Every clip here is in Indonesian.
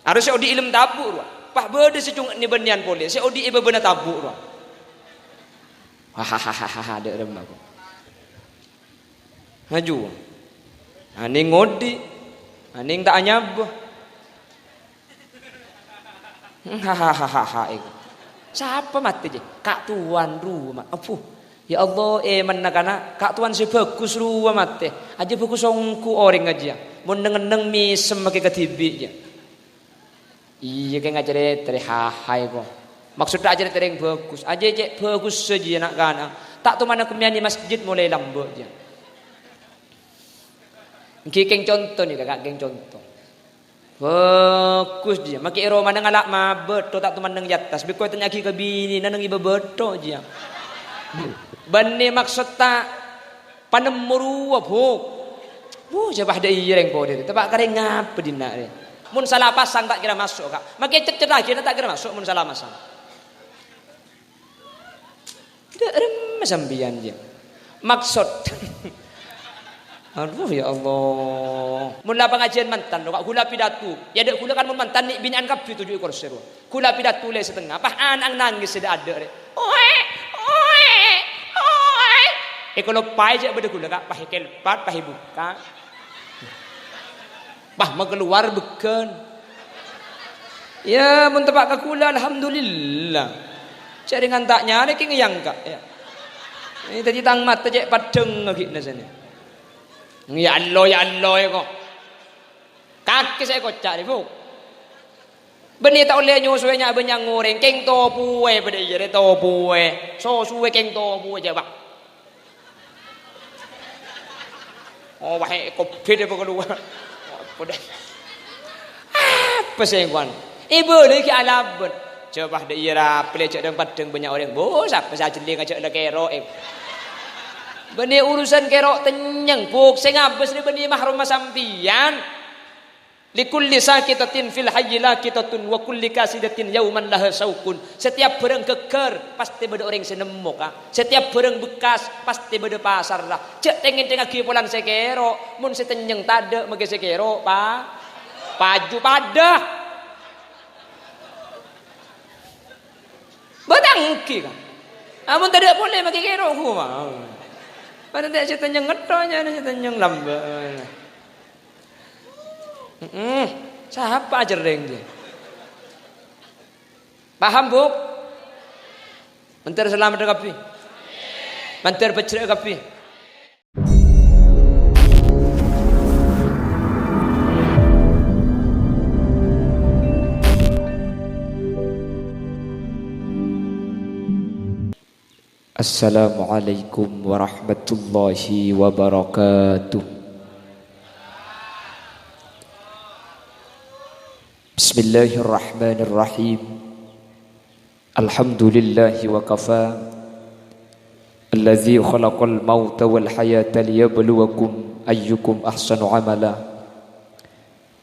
Harus odi ilmu tabuk ruah. Pah berde secung ni benian boleh. Se odi iba benar tabuk ruah. Hahaha ada remah aku. Maju. Aning ngodi. Aning tak nyabah. Hahaha itu. Siapa mati je? Kak tuan rumah. Apuh. Ya Allah, manakana kak tuan si bagus rumah mati. Aja bagus ongku orang aja. Mun neng misem make ketibi je. Iya kayak ngajar terhahai kok. Maksudnya aja tereng bagus. Aja je bagus saja nak kana. Tak tu mana kemian di masjid mulai lambat je. Keng contoh nih kakak, keng contoh. Bagus dia. Maki ero mana ngalak mabet, tak tu mana jatas. Bikoi tanya ki ke bini, nanang iba beto je. Bani maksud tak panemuru abuk. Jabah ada ireng po dia. Tapi kare ngapa dina dia. Mun salah pasang tak kira masuk kak. Maki cerdah kira tak kira masuk mun salah pasang. Tidak remes sambian dia. Maksud aduh ya Allah. Mula pengajian mantan kak gula pidato. Ya dek gula kan mun mantan ni binian kapi 7 ekor seru. Gula pidato le setengah. Pah anang nangis sudah ada re. Oe. Kalau pai je beda gula kak pah kelpat pah buka. Pah mengeluar beken. Ya mun tepak ka gula alhamdulillah. Cari ngantaknya ni ki ngeyang kak ya. Ini tadi tang mata je padeng lagi na sana. Ya Allah kok. Kaki saya kocak ni bu. Beni tak oleh nyusunya benyang goreng keng to puwe pada iya to puwe. So suwe keng to puwe je bak. Oh wahai kopi dia keluar. Apa sengkuan? Ibu ni ki alabun. Coba dah ira pelecek dan padeng banyak orang. Bos apa saja jeling ajak nak kerok. Beni urusan kerok tenyeng buk sing abes ni beni mahrum sampian. Likulli sakitatin fil hayyi laqitatun wa kulli kasidatin yauman laha saukun. Setiap barang geger pasti beda orang senemuk ah. Setiap barang bekas pasti beda pasar lah. Cek tengin tengah kipulan sekero, mun setenyeng tade mage sekero paju padah. Badangki kan. Amun tade boleh mage kero ku mah. Pada tak setenyeng ngetonya setenyeng lambat. Siapa ajareng dia? Paham bu? Mentar selamat kapi. Mentar bercerai kapi. Assalamualaikum warahmatullahi wabarakatuh. Bismillahirrahmanirrahim. Alhamdulillahi wa kafa. Alladzi khalaqal mauta wal hayata liyabluwakum ayyukum ahsanu amala.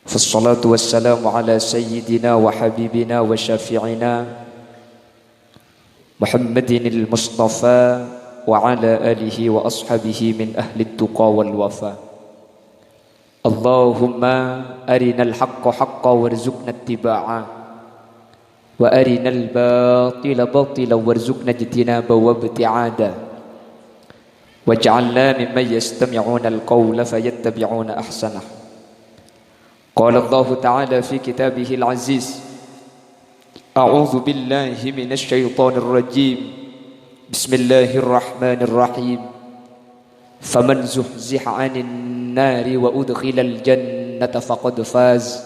Fassalatu wassalamu ala sayyidina wa habibina wa syafi'ina Muhammadin al-Mustafa wa ala alihi wa ashabihi min ahli at-tuqa wal wafa. Allahumma arinal haqqa haqqa warzuqna ittiba'ah wa arinal batila batila warzuqna ijtinaba wa ibti'ada waj'alna mimman yastami'una al-qawla fayattabi'una ahsanah. Qala Allah ta'ala fi kitabihil aziz a'udzu billahi minasy syaithanir rajim. Bismillahirrahmanirrahim. Faman zuhziha 'anil nari wa udkhilal jannata faqad faz.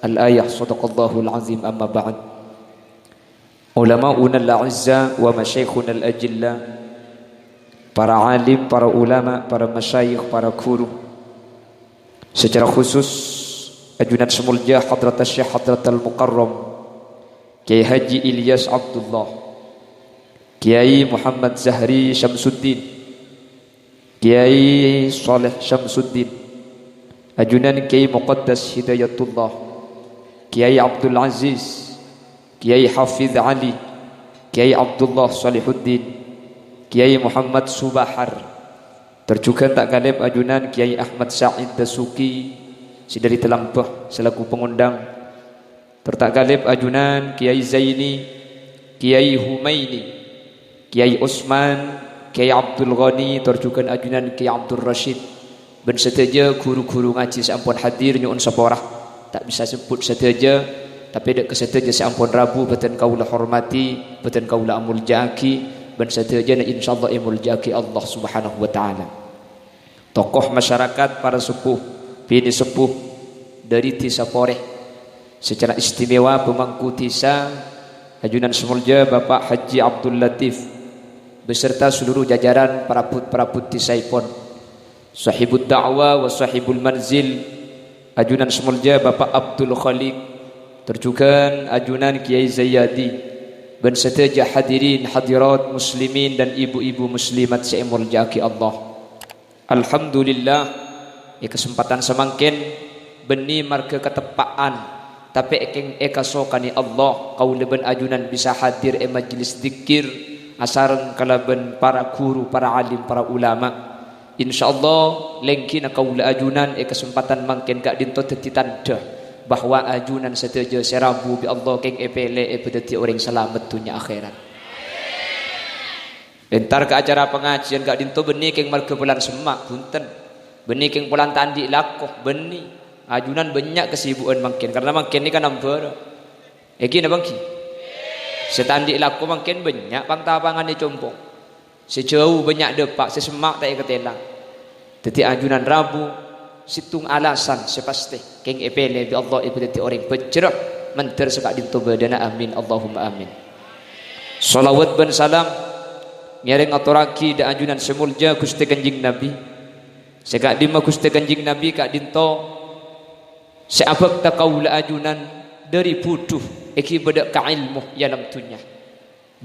Al-ayah sadaqallahul azim. Amma ba'd. Ulama'una al-a'izza wa masyayikhuna al-ajilla, para alim, para ulama, para masyayikh, para guru, secara khusus ajunan semulja Hadrat Syekh Hadrat Al-Mukarram Kiai Haji Ilyas Abdullah, Kiai Muhammad Zahri Syamsuddin, Kiai Saleh Syamsuddin, ajunan Kiai Muqaddas Hidayatullah, Kiai Abdul Aziz, Kiai Hafiz Ali, Kiai Abdullah Salihuddin, Kiai Muhammad Subahar, terjugan tak kalem ajunan Kiai Ahmad Sa'id Dasuki, si dari Telampah selaku pengundang, Tertak galib ajunan Kiai Zaini, Kiai Humaini, Kiai Usman, Kiai Abdul Ghani, terjukan ajunan Kiai Abdul Rashid. Ben seteja guru-guru ngaji sampun hadir nyuun saporah. Tak bisa sebut seteja, tapi dek keseteja sampun Rabu beten kaula hormati, beten kaula amul jaki, ben seteja na insyaallah imul jaki Allah Subhanahu wa taala. Tokoh masyarakat, para sepuh, bini sepuh dari Tisa Poreh. Secara istimewa pemangku Tisa ajunan semulja Bapak Haji Abdul Latif beserta seluruh jajaran paraput Tisaipun, sahibul da'wah wa sahibul manzil ajunan semulja Bapak Abdul Khaliq, terjukan ajunan Kiai Zayyadi dan seteja hadirin hadirat muslimin dan ibu-ibu muslimat seimul jaki Allah. Alhamdulillah ya kesempatan semangkin beni marke ketepaan tapi ekeng eka sokani Allah kau leben ajunan bisa hadir majlis zikir asareng kalaben para guru, para alim, para ulama. Insyaallah lengkina kau ajunan kesempatan mangken gak dinto teti tanda bahwa ajunan setuju serabu bi Allah keng epele epedeti orang selamat dunia akhirat. Entar ke acara pengajian gak dinto beni keng marke bulan semak punten, beni keng bulan tandi lakoh beni ajunan banyak kesibukan mungkin karena mungkin ini kan ampera na bangki setandi laku mungkin banyak pangtapangan dicompong sejauh banyak depak sesemak tak ketela teti ajunan Rabu situng alasan sepasti keng epele bi Allah ibadati orang pecerah menter sekak dinto badana amin Allahumma amin. Salawat ben salam nyareng aturaki da ajunan semulja Gusti Kanjeng Nabi sekak dima Gusti Kanjeng Nabi kak dinto seabak takaula ajunan dari buduh eki bedak ka ilmu dalam dunia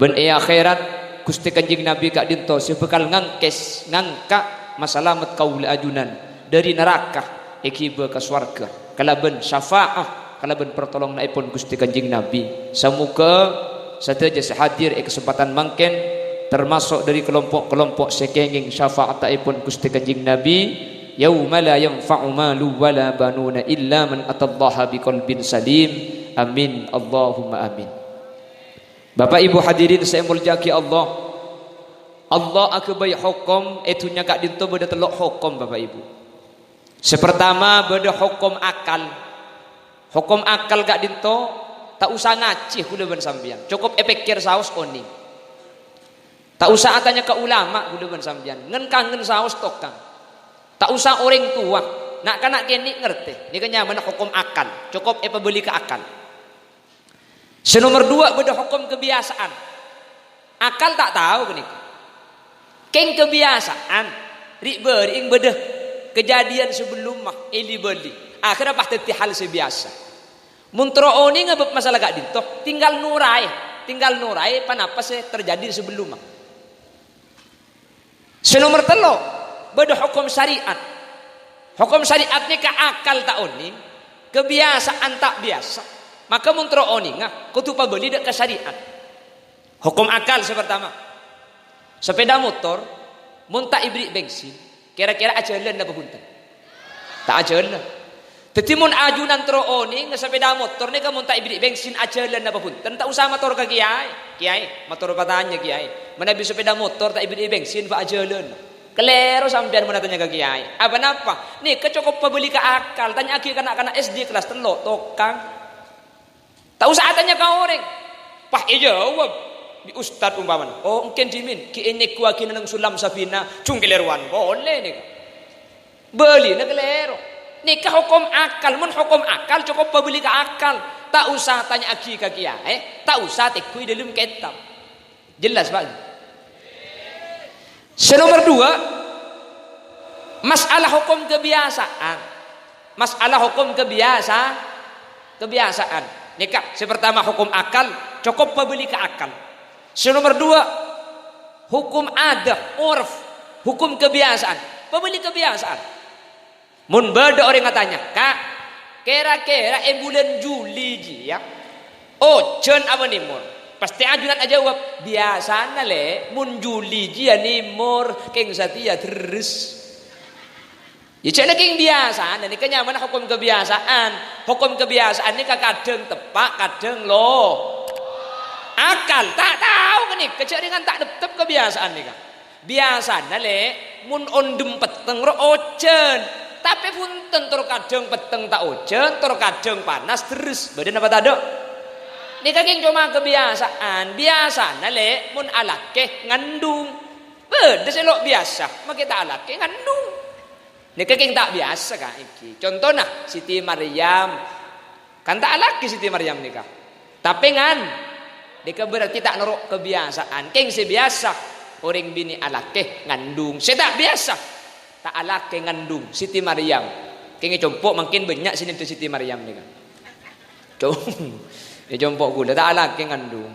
ben akhirat Gusti Kanjeng Nabi kak dinto sebekal ngangkes ngangka masalamat kaula ajunan dari neraka eki be ka swarga kalaben syafaah kalaben pertolong naipun Gusti Kanjeng Nabi. Semoga sateja sehadir kesempatan mangken termasuk dari kelompok-kelompok sekenging syafaat taipun Gusti Kanjeng Nabi. Yauma la yanfa'u malu wala banuna illa man atallaha biqalbin salim. Amin Allahumma amin. Bapak Ibu hadirin saya muljaki Allah. Allah akbai hukum etunya kak dinto beda telok hukum Bapak Ibu. Sepertama beda hukum akal. Hukum akal kak dinto tak usah ngaji kula ben sampeyan. Cukup epikir saus oni. Tak usah tanya ke ulama kula ben sampeyan. Ngen kangen saus tokang. Tak usah orang tua, nak kanak kini ngerti. Ini kenyaman hukum akal. Cukup beli ke akal. Senomor dua beda hukum kebiasaan. Akal tak tahu kenik. Keng kebiasaan. Rik bering beda kejadian sebelum mah ili beli. Akhirnya pasti hal sebiasa. Muntro oni ngebep masalah gak dinto. Tinggal nurai panapa sih terjadi sebelum mah. Senomor telo. Beda hukum syariat. Hukum syariat ni ke akal tak oni, kebiasaan tak biasa. Maka muntro oni ngah kutu pabeli dek ke syariat. Hukum akal sepertama. Sepeda motor munta ibrik bensin, kira-kira ajalan apa punten? Tak ajalan. Teti mun ajunan tro oni nge sepeda motor ni ka munta ibrik bensin ajalan apa punten? Tak usah motor ke kiai, motor patanya kiai. Mana bisa sepeda motor tak ibrik bensin pak ajalan. Kelero sampean mana tanya ke kiai. Apa napa? Nih kecukup pembeli ke akal. Tanya lagi kanak-kanak SD kelas telok tokang. Tak usah tanya ke orang. Pak jawab di ustad umpaman. Oh mungkin jimin. Ki ini kuakin nang sulam safina cungkileruan. Boleh nih. Beli nak kelero. Nih ke hukum akal. Mun hukum akal cukup pembeli ke akal. Tak usah tanya lagi ke kiai. Tak usah tekui dalam kitab. Jelas Pak. Senomor dua, masalah hukum kebiasaan. Masalah hukum kebiasaan. Nikah, sepertama hukum akal, cukup pembeli ke akal. Senomor dua, hukum adat, urf, hukum kebiasaan. Pembeli kebiasaan. Mun beda orang katanya, Kak, kira-kira bulan Juli ya. Oh, jen apa nih mun? Pasti ajunan aja jawab biasa le mun Juli dia nimur keng satia terus Ya cek lagi biasa, ini kenyaman hukum kebiasaan. Hukum kebiasaan ini kadang tepak, kadang akal tak tahu kan nih, keceringan tak tetep kebiasaan nih kan. Biasanya le mun ondem peteng ro ojen, tapi pun tentur kadang peteng tak ojen, tur kadang panas terus. Badan apa tado? Ini kakek cuma kebiasaan. Biasanya le mun alake ngandung, beda selok biasa, mak kita alake ngandung. Ini kakek tak biasa kan iki. Contohnya Siti Maryam, kan tak laki Siti Maryam nikah. Tapi ngan, dika berarti tak norok kebiasaan. Keng sebiasa orang bini alake ngandung. Saya tak biasa, tak alake ngandung Siti Maryam. Keng compok makin banyak sini tu Siti Maryam nikah. Compok gula tak alake ngandung.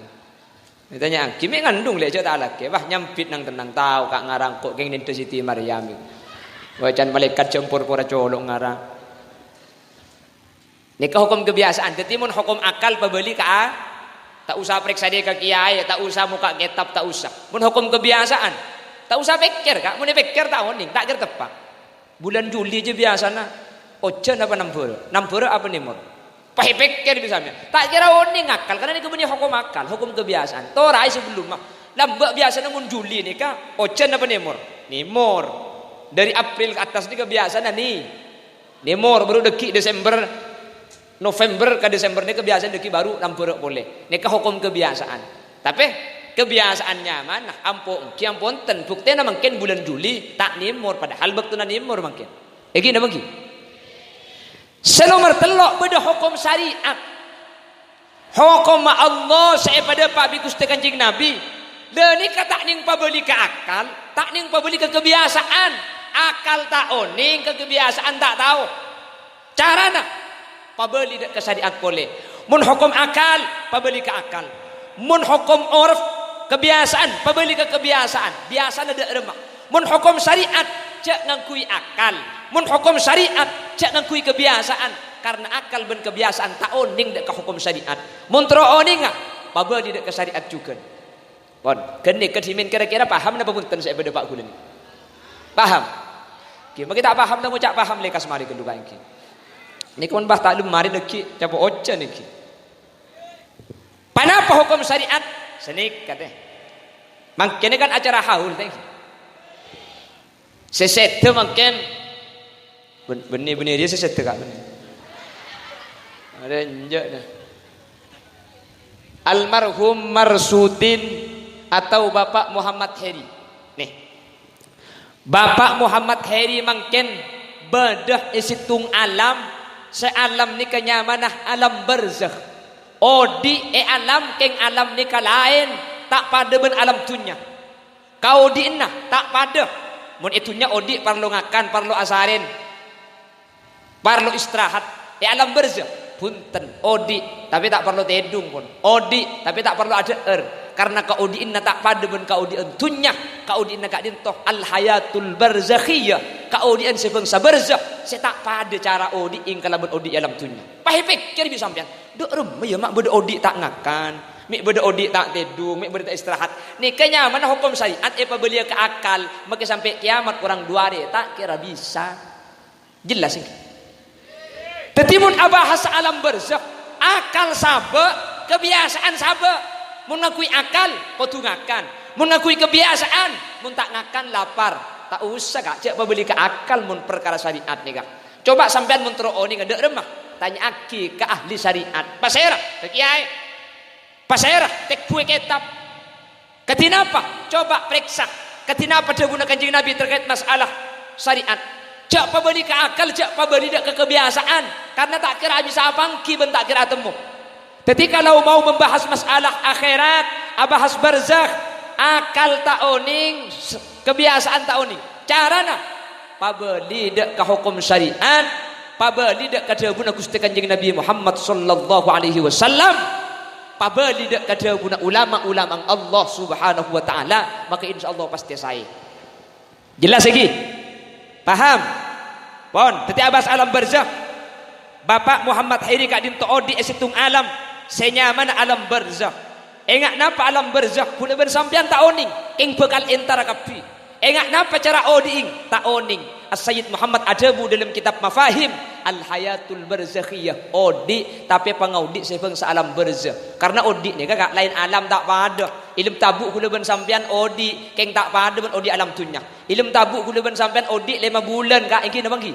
Ditanya kimi ngandung le tak alake. Wah nyampit nang tenang tahu kak ngarang kok keng tu Siti Maryam. Wajan malaikat campur pura colok ngarang. Nikah hukum kebiasaan. Jadi mun hukum akal pebeli ka tak usah periksa dia ke kiai, tak usah muka kitab, tak usah. Mun hukum kebiasaan, tak usah pikir kak. Mun pikir tak oning, tak kira tepak. Bulan Juli aja biasana. Ojen apa 60? 60 apa nimur? Pakai pikir bisa mi. Tak kira oning akal karena ini kemudian hukum akal, hukum kebiasaan. Torai sebelum mah. Lambak biasa mun Juli nikah, ojen apa nimur? Nimur. Dari April ke atas ini kebiasaan nih. Nimor baru deki Desember, November ke Desember ini kebiasaan deki baru 60 boleh. Ini ke hukum kebiasaan. Tapi kebiasaannya mana? Ampun, kiam ponten. Buktinya mungkin bulan Juli tak nimor padahal betul nimor mungkin. Gini mungkin. Selomar telok beda hukum syariat. Hukum Allah saya pada Pak Bikus Kanjeng Nabi. Dan ini kata ning pabeli ke akal, tak ning pabeli ke kebiasaan. Akal tak oning, ke kebiasaan tak tahu. Cara nak pabeli ke syariat boleh. Mun hukum akal, pabeli ke akal. Mun hukum urf, kebiasaan, pabeli ke kebiasaan. Biasa ada remak. Mun hukum syariat, cak ngakui akal. Mun hukum syariat, cak ngakui kebiasaan. Karena akal ben kebiasaan tak oning dek ke hukum syariat. Mun tro oning ah, pabeli dek ke syariat juga. Pon, kene kedimin kira-kira paham napa punten saya pada Pak Gula ni? Paham? Kita kita paham dah ngucap paham lekas mari kedua iki. Ni kon bah tak mari deki capo oce niki. Panapa hukum syariat? Senik kate. Mangkene kan acara haul teh. Seset tu mungkin benih-benih dia seset kak benih. Ada injak dah. Almarhum Marsudin atau Bapak Muhammad Heri. Nih. Bapak Muhammad Heri mungkin bedah isitung alam, sealam ni kenyamanah alam barzakh. Odi alam keng alam ni lain, tak pada ben alam tunya. Kau di inna tak pada. Mun itunya odi perlu ngakan, perlu asarin. Perlu istirahat. Alam barzakh punten odi tapi tak perlu tedung pun. Odi tapi tak perlu ada karena kaudi inna tak pada ben kaudi entunya kaudi inna kak dintoh al hayatul barzakhiyah kaudi en sebangsa barzakh saya tak pada cara odi ing kalaban odi alam tunya pahe pikir bisa sampean duk rem ya mak beda odi tak ngakan mik beda odi tak tedung mik beda tak istirahat ni kenyaman hukum syariat apabila ke akal maka sampai kiamat kurang 2 hari tak kira bisa jelas ini tetimun abahas alam barzakh akal sabe kebiasaan sabe. Mun ngakui akal, kau tu ngakan. Mun ngakui kebiasaan, mun tak ngakan lapar. Tak usah kak, cek beli ke akal mun perkara syariat ni kak. Coba sampean mun tero ni ngedek remah. Tanya aki ke ahli syariat. Pasera, ke kiai. Pasera, tek kue kitab. Ketina apa? Coba periksa. Ketina apa dia gunakan Kanjeng Nabi terkait masalah syariat. Cek pabeli ke akal, cek pabeli ke kebiasaan. Karena tak kira bisa apangki ben tak kira temu. Jadi kalau mau membahas masalah akhirat, bahas barzakh, akal tak oning, kebiasaan tak oning. Carana pabeli dek ke hukum syariat, pabeli dek ke dawuh Gusti Kanjeng Nabi Muhammad sallallahu alaihi wasallam, pabeli dek ke dawuh ulama-ulama Allah Subhanahu wa taala, maka insyaallah pasti saya. Jelas lagi? Paham? Pon, teti abas alam barzakh. Bapak Muhammad Heri kak dinto odi esitung alam. Senyaman alam barzakh. Enggak napa alam barzakh pula bersampian tak oning ing bekal entara kapi. Enggak napa cara oding tak oning As-Sayyid Muhammad Adabu dalam kitab Mafahim Al-Hayatul Barzakhiyah. Odik tapi pangaudi sebang alam barzakh. Karena odik ni kakak lain alam tak pada. Ilmu tabuk kula ben sampean odik keng tak pada ben odik alam dunya. Ilmu tabuk kula ben sampean odik 5 bulan kak iki napa ki?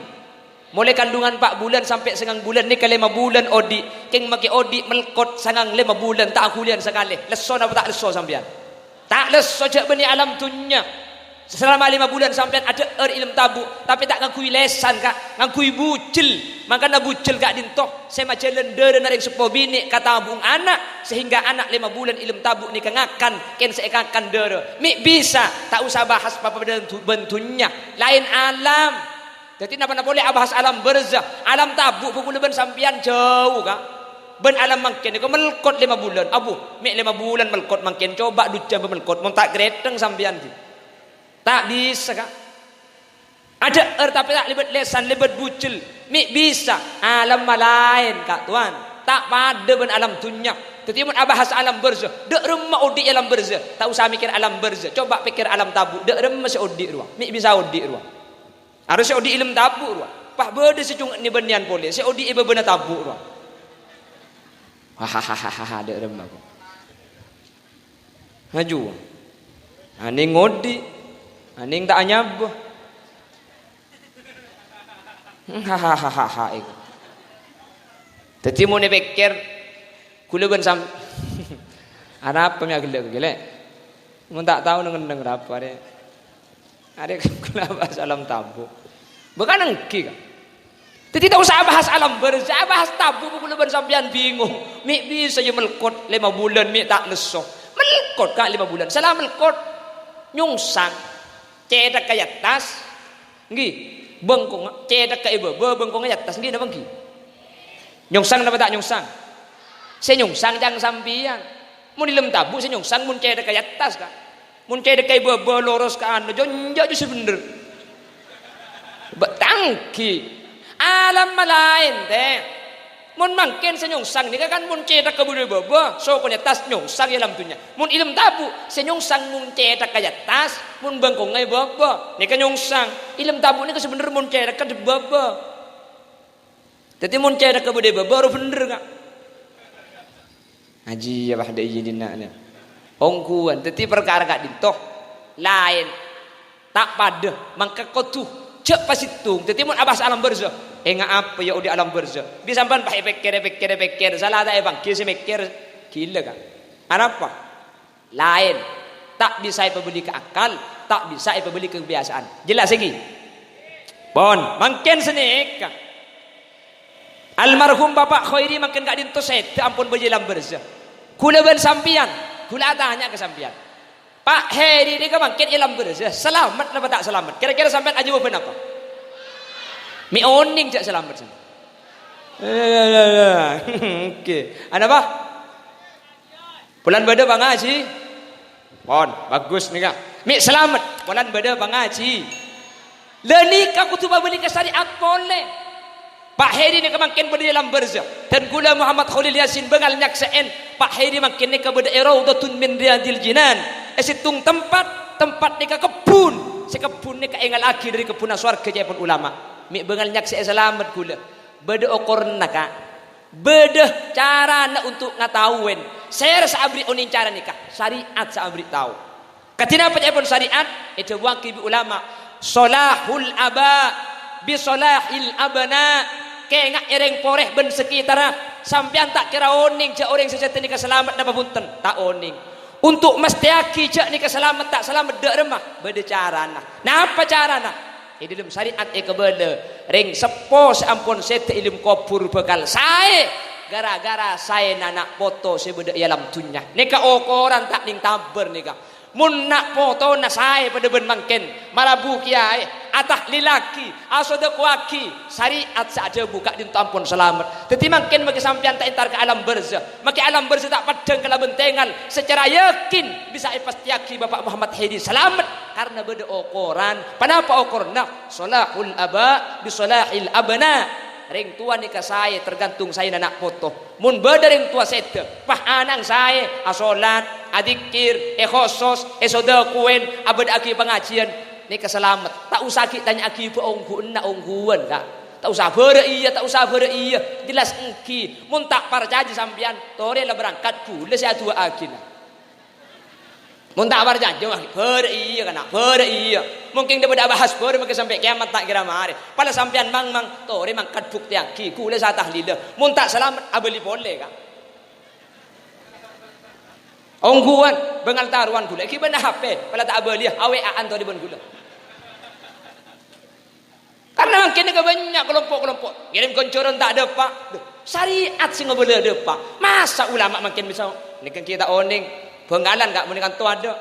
Mulai kandungan 4 bulan sampai 9 bulan ni ke 5 bulan odik. Keng make odik melkot sangang 5 bulan tak akulian sekali. Leso apa tak leso sampean? Tak leso cak beni alam dunya. Selama 5 bulan sampai ada ilmu tabu tapi tak ngakui lesan kak, ngakui bucil, makanya bucil kak dintoh saya macam lender dan sepo bini kata abung anak sehingga anak 5 bulan ilmu tabu ni kengakan ken seekakan dere mik bisa tak usah bahas apa bentunya lain alam. Jadi napa boleh bahas alam barzakh, alam tabu pukul ben sampian jauh kak. Ben alam mangken ko melkot 5 bulan abu mik 5 bulan melkot mangken coba duca melkot mon tak greteng sampian ki. Tak bisa kak. Ada tapi tak libat lesan, libat bucil. Mik bisa. Alam lain kak tuan. Tak pada ben alam dunya. Tetapi mun abahas alam barzakh. Dek remah odik alam barzakh. Tak usah mikir alam barzakh. Coba pikir alam tabu. Dek remah si odik ruang. Mik bisa odik ruang. Harus si odik ilmu tabu ruang. Pak berde secung ni benian boleh. Si odik iba benar tabu ruang. Hahaha dek remah ko. Maju. Ani ngodik. Aning tak anyab. Hahaha itu. Tadi mau nepikir kula ben sam. Ana apa mi agile. Mun tak tahu neng berapa ada. Ada kula bahas alam tabu. Bukan engki kan. Jadi tak usah bahas alam barzakh, bahas tabu kula ben sampean bingung. Mi bisa je melkot 5 bulan mi tak leso. Melkot kak 5 bulan. Salah melkot nyungsang. Cedak kaya tas, ngi bengkong cedak kaya bengkong kaya tas ngi napa ngi? Nyungsang napa tak nyungsang? Saya nyungsang jangan sampian. Mun ilem tabu saya nyungsang mun cedak kaya tas kan. Mun cedak kaya loros ka anu jonjo ju sebener. Betangki alam lain teh. Mun mangken senyungsang ni kan mun cedak ka bebe so ko tas nyungsang dalam dunya. Mun ilmu tabu senyungsang mun cedak kaya tas mun bengkong ngai bebe ni kan nyungsang. Ilmu tabu ni sebener mun cedak ka bebe. Dadi mun cedak ka bebe baru bener kak. Haji ya bahda izidina na. Ongkuan dadi perkara kak dintoh lain tak pada mangka kotu cek pasitung. Dadi mun abas alam barzakh enggak apa ya di alam barzakh. Bisa sampean pakai pikir. Salah tak bang, kisi mikir gila kan. Apa? Lain. Tak bisa dibeli ke akal, tak bisa dibeli ke kebiasaan. Jelas lagi? Bon, makin senik. Almarhum Bapak Khairi makin gak dintos ampun beji alam barzakh. Kula ben sampian, kula tanya ke sampian. Pak Heri ni kan makin alam barzakh. Selamat apa tak selamat? Kira-kira sampean aja apa apa? Mi oning jak selamat sana. Okey. Ada apa? Bulan beda bang Haji. Pon, bagus nih kak. Mi selamat. Bulan beda bang Haji. Lenika kutubah beli ke syariat boleh. Pak Heri ni kemakin berdiri dalam barzakh. Dan gula Muhammad Khalil Yasin bengal nyaksaan. Pak Heri makin ni ke berdiri raudatun min riyadil jinan. Esitung tempat ni ke kebun. Si kebun ni ke engal lagi dari kebunan surga jepun ulama. Mik bengal nyak saya selamat gula. Beda okorna kak. Beda cara nak untuk ngatahuin. Saya rasa abri onin cara nikah. Syariat saya abri tahu. Katina apa pun syariat itu wakil ulama. Solahul aba bi solahil abana. Kengak ereng poreh ben sekitar. Sampean tak kira oning je orang sejati nikah selamat napa punten. Tak oning. Untuk mestiaki je nikah selamat tak selamat dek remah. Beda cara nah. Nah apa cara nah? Di dalam syariat kebele ring sepo seampun sete ilmu kopur bekal saya gara-gara saya nak foto sebeda dalam dunya nika okoran tak ning taber nika mun nak foto na saya pada ben mangken marabu kiai atah lilaki asoda kuaki syariat saja buka di ampun selamat tetapi mangken bagi sampean tak entar ke alam barzakh maki alam barzakh tak padang kala bentengan secara yakin bisa pasti yakin Bapak Muhammad Hedi selamat karena beda okoran. Kenapa okorna? Solahul aba bi solahil abna. Ring tua nikah saya tergantung saya nak foto. Mun beda ring tua sete. Pah anang saya asolat, adikir, khosos, soda kuen, abad aki pengajian. ni keselamat. Tak usah kita tanya aki pe ongku na ongkuan kak. Tak usah bere iya. Jelas engki. Mun tak percaya sampean, tore lah berangkat kula saya tua akina. Mun tak percaya bere iya kana, bere iya. Mungkin dia pada bahas bere mungkin sampai kiamat tak kira mari. Pada sampean mang tore mangkat bukti aki kula saya tahlil. Mun tak selamat abeli boleh kak. Ongguan bengal taruan gula ki bena HP pala tak abeli aweaan to di ben gula. Karena makin ke banyak kelompok-kelompok ngirim koncoran tak ada pak. Syariat sing boleh ada pak. Masa ulama makin bisa ni kan kita oning benggalan gak menikan tu ada.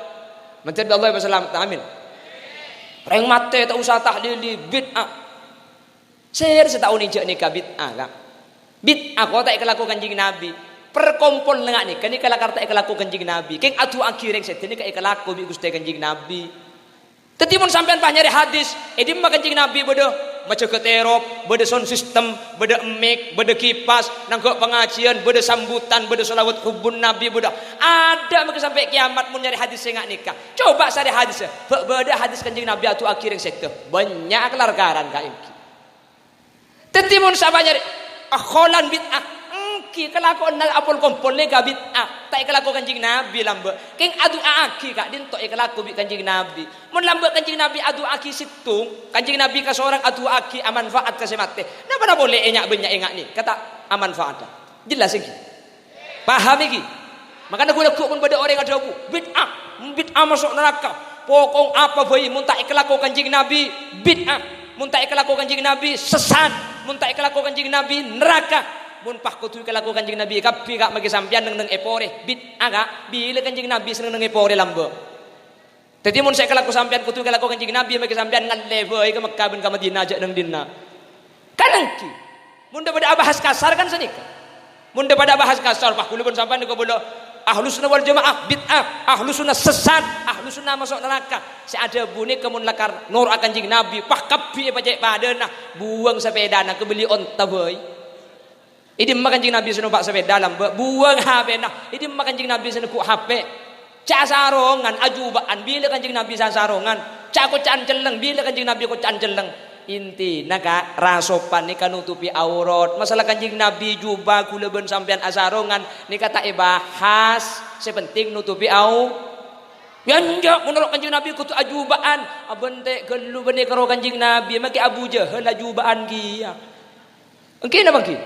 Menteri Allah bersalam amin. Reng mate tak usah tahlili bid'ah. Saya setahun ni je nikah bid'ah kak. Bid'ah kau tak kelakukan kanjeng Nabi. Perkompol nengak ni, kani kalau kata ikalaku kanjeng Nabi, keng atu akhireng set ini ke ikalaku bi gusti kanjeng Nabi. Tetimun sampean pah nyari hadis, edim mah kanjeng Nabi bodoh, macam keterop, bodoh sound system, bodoh mic, bodoh kipas, nangkok pengajian, bodoh sambutan, bodoh solawat hubun Nabi bodoh. Ada maka sampai kiamat mun nyari hadis sengak nikah. Coba cari hadis, bodoh hadis kanjeng Nabi atu akhireng set banyak kelargaran kak ini. Tetimun sampai nyari akholan bid'ah. Ki kelakuan nak apol kompol lega bid'ah tak kelakuan kanjeng Nabi lambe keng adu aki kak dinto kelaku bi kanjeng Nabi mun lambe kanjeng Nabi adu aki situng kanjeng Nabi ka seorang adu aki amanfaat ka semate napa na boleh enyak banyak engak ni kata amanfaat jelas iki paham iki makanya gula kok mun beda orang ada bid'ah masuk neraka pokong apa bayi mun tak kelakuan kanjeng Nabi bid'ah mun tak kelakuan kanjeng Nabi sesat mun tak kelakuan kanjeng Nabi neraka. Mun pah kutu kelaku kanjeng Nabi kapi kak magi sampean neng epore bid'ah kak bila kanjeng Nabi seneng neng epore lambe. Jadi mun saya kelaku sampean kutu kelaku kanjeng Nabi magi sampean ngaleve ke Mekah ben ka Madinah aja neng dina. Kanangki. Mun pada bahas kasar kan senika. Mun pada bahas kasar pah kula pun sampean ko bodo Ahlus Sunnah wal Jamaah bid'ah, Ahlus Sunnah sesat, Ahlus Sunnah masuk neraka. Si ada bune kemun lakar nur akan kanjeng Nabi pah kapi pajak padana buang sepeda nak kebeli onta boy. Ini makan kanjeng Nabi seno pak sepeda dalam buang HP nah. Ini makan kanjeng Nabi seno ku HP. Cak sarongan ajubaan bila kanjeng Nabi sarongan. Cak ko can celeng bila kanjeng Nabi ko can celeng. Inti naka rasopan ni kanutupi aurat. Masalah kanjeng Nabi jubah kula ben sampean asarongan ni kata bahas. Sepenting nutupi au. Yanjak menolak kanjeng Nabi kutu ajubaan. Abente gelu bene karo kanjeng Nabi maki Abu Jahal ajubaan kia. Engke napa ki?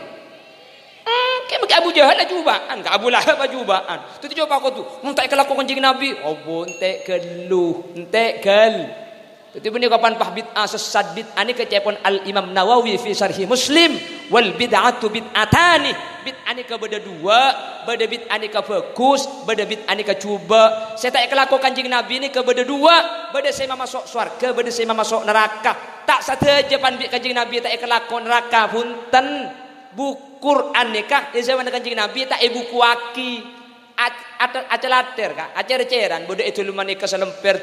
Kayak Abu Jahal ajubaan, ka Abu Lahab ajubaan. Tu coba aku tu, entek kelakuan kanjeng Nabi. Oh entek gelu, entek gel. Tapi benih kapan pah bid'ah sesat bid'ah ni kecepon Al Imam Nawawi fi Sharh Muslim wal bid'atu bid'atani. Bid'ah ni ke beda dua, beda bid'ah ni ke fokus, beda bid'ah ni ke cuba. Saya tak kelakuan kanjeng Nabi ni ke beda dua, beda saya masuk surga, beda saya masuk neraka. Tak saja pan kanjeng Nabi tak kelakuan neraka punten. Buku Quran nikah di zaman kanjeng Nabi tak buku aki acalater kak acer-ceran bodoh itu lumani keselemper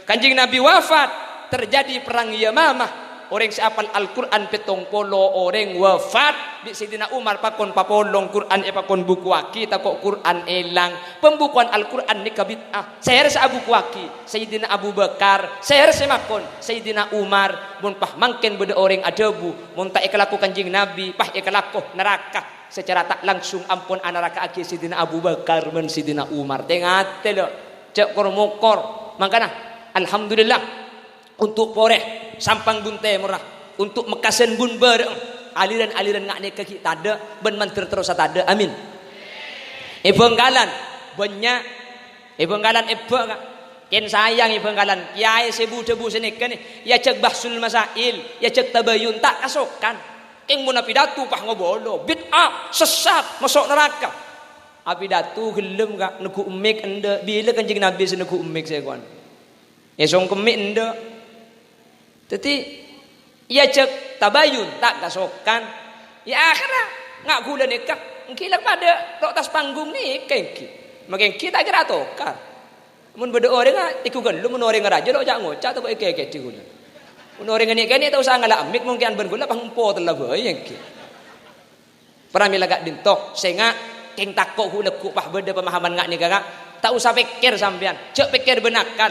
kanjeng Nabi wafat terjadi perang Yamamah orang siapal Al-Quran petong polo orang wafat di Sidina Umar pakon papolong Quran pakon buku aki takok Quran elang pembukuan Al-Quran nikah bid'ah saya rasa buku aki Sayyidina Abu Bakar saya rasa makon Sayyidina Umar mun pah mangken beda orang adabu mun tak ikalaku kanjeng Nabi pah ikalaku neraka secara tak langsung ampun neraka aki Sayyidina Abu Bakar men Sayyidina Umar tengah telo cek kormokor makana alhamdulillah untuk poreh sampang bunte murah untuk mekasen bun ber aliran-aliran ngak nikah kita ada ben mantir terus ada amin benggalan banyak benggalan kak ken sayang benggalan kiai sebu debu senikah ni ya cek bahsul masail ya cek tabayun tak kasokan keng mun pidatu pah ngobolo bid'ah sesat masuk neraka pidatu gelem kak nuku umik ende bila kanjeng Nabi senuku umik saya kawan esong kemik ende jadi ia cek tabayun tak kasokan ya akhirnya ngak gula nikah ngkilang pada tok tas panggung nikah makin kita kira tokar mun beda orang iku gelu mun orang raja lo jak ngocak tu eke gula mun orang nikah ni tau sangat amik mungkin bergula pangpo telah bayang ki pernah milagak dintok sehingga keng takok gula ku pah beda pemahaman ngak nikah tak usah pikir sampean cek pikir benakal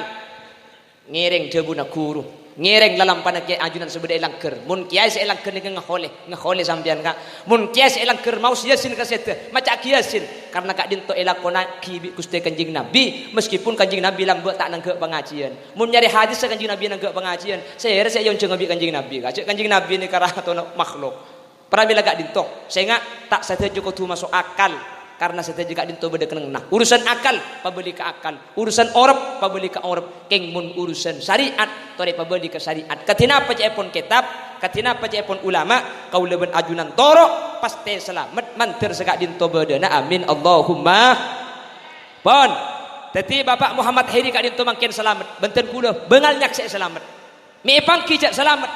ngereng debu na guru ngereng lalam panak kiai ajunan sebeda elangker mun kiai se elangker ni ngahole sampean kak mun kiai se elangker mau siasin kasete maca kiasin karena kak dinto elakona ki Gusti Kanjeng Nabi meskipun Kanjeng Nabi bilang tak nangke pengajian mun nyari hadis Kanjeng Nabi nangke pengajian saya yon cengabi Kanjeng Nabi kak Kanjeng Nabi ni karatono makhluk para bila kak dinto sehingga tak setuju kudu masuk akal karena saya juga dinto beda kenang urusan akal pabeli ke akal urusan orab pabeli ke orab keng mun urusan syariat tore pabeli ke syariat katina apa pun kitab katina apa pun ulama kau leben ajunan toro pasti selamat mantir segak dinto bedana amin Allahumma pon teti Bapak Muhammad Heri kak dinto makin selamat benten kula bengal nyak saya selamat mi pangki jak selamat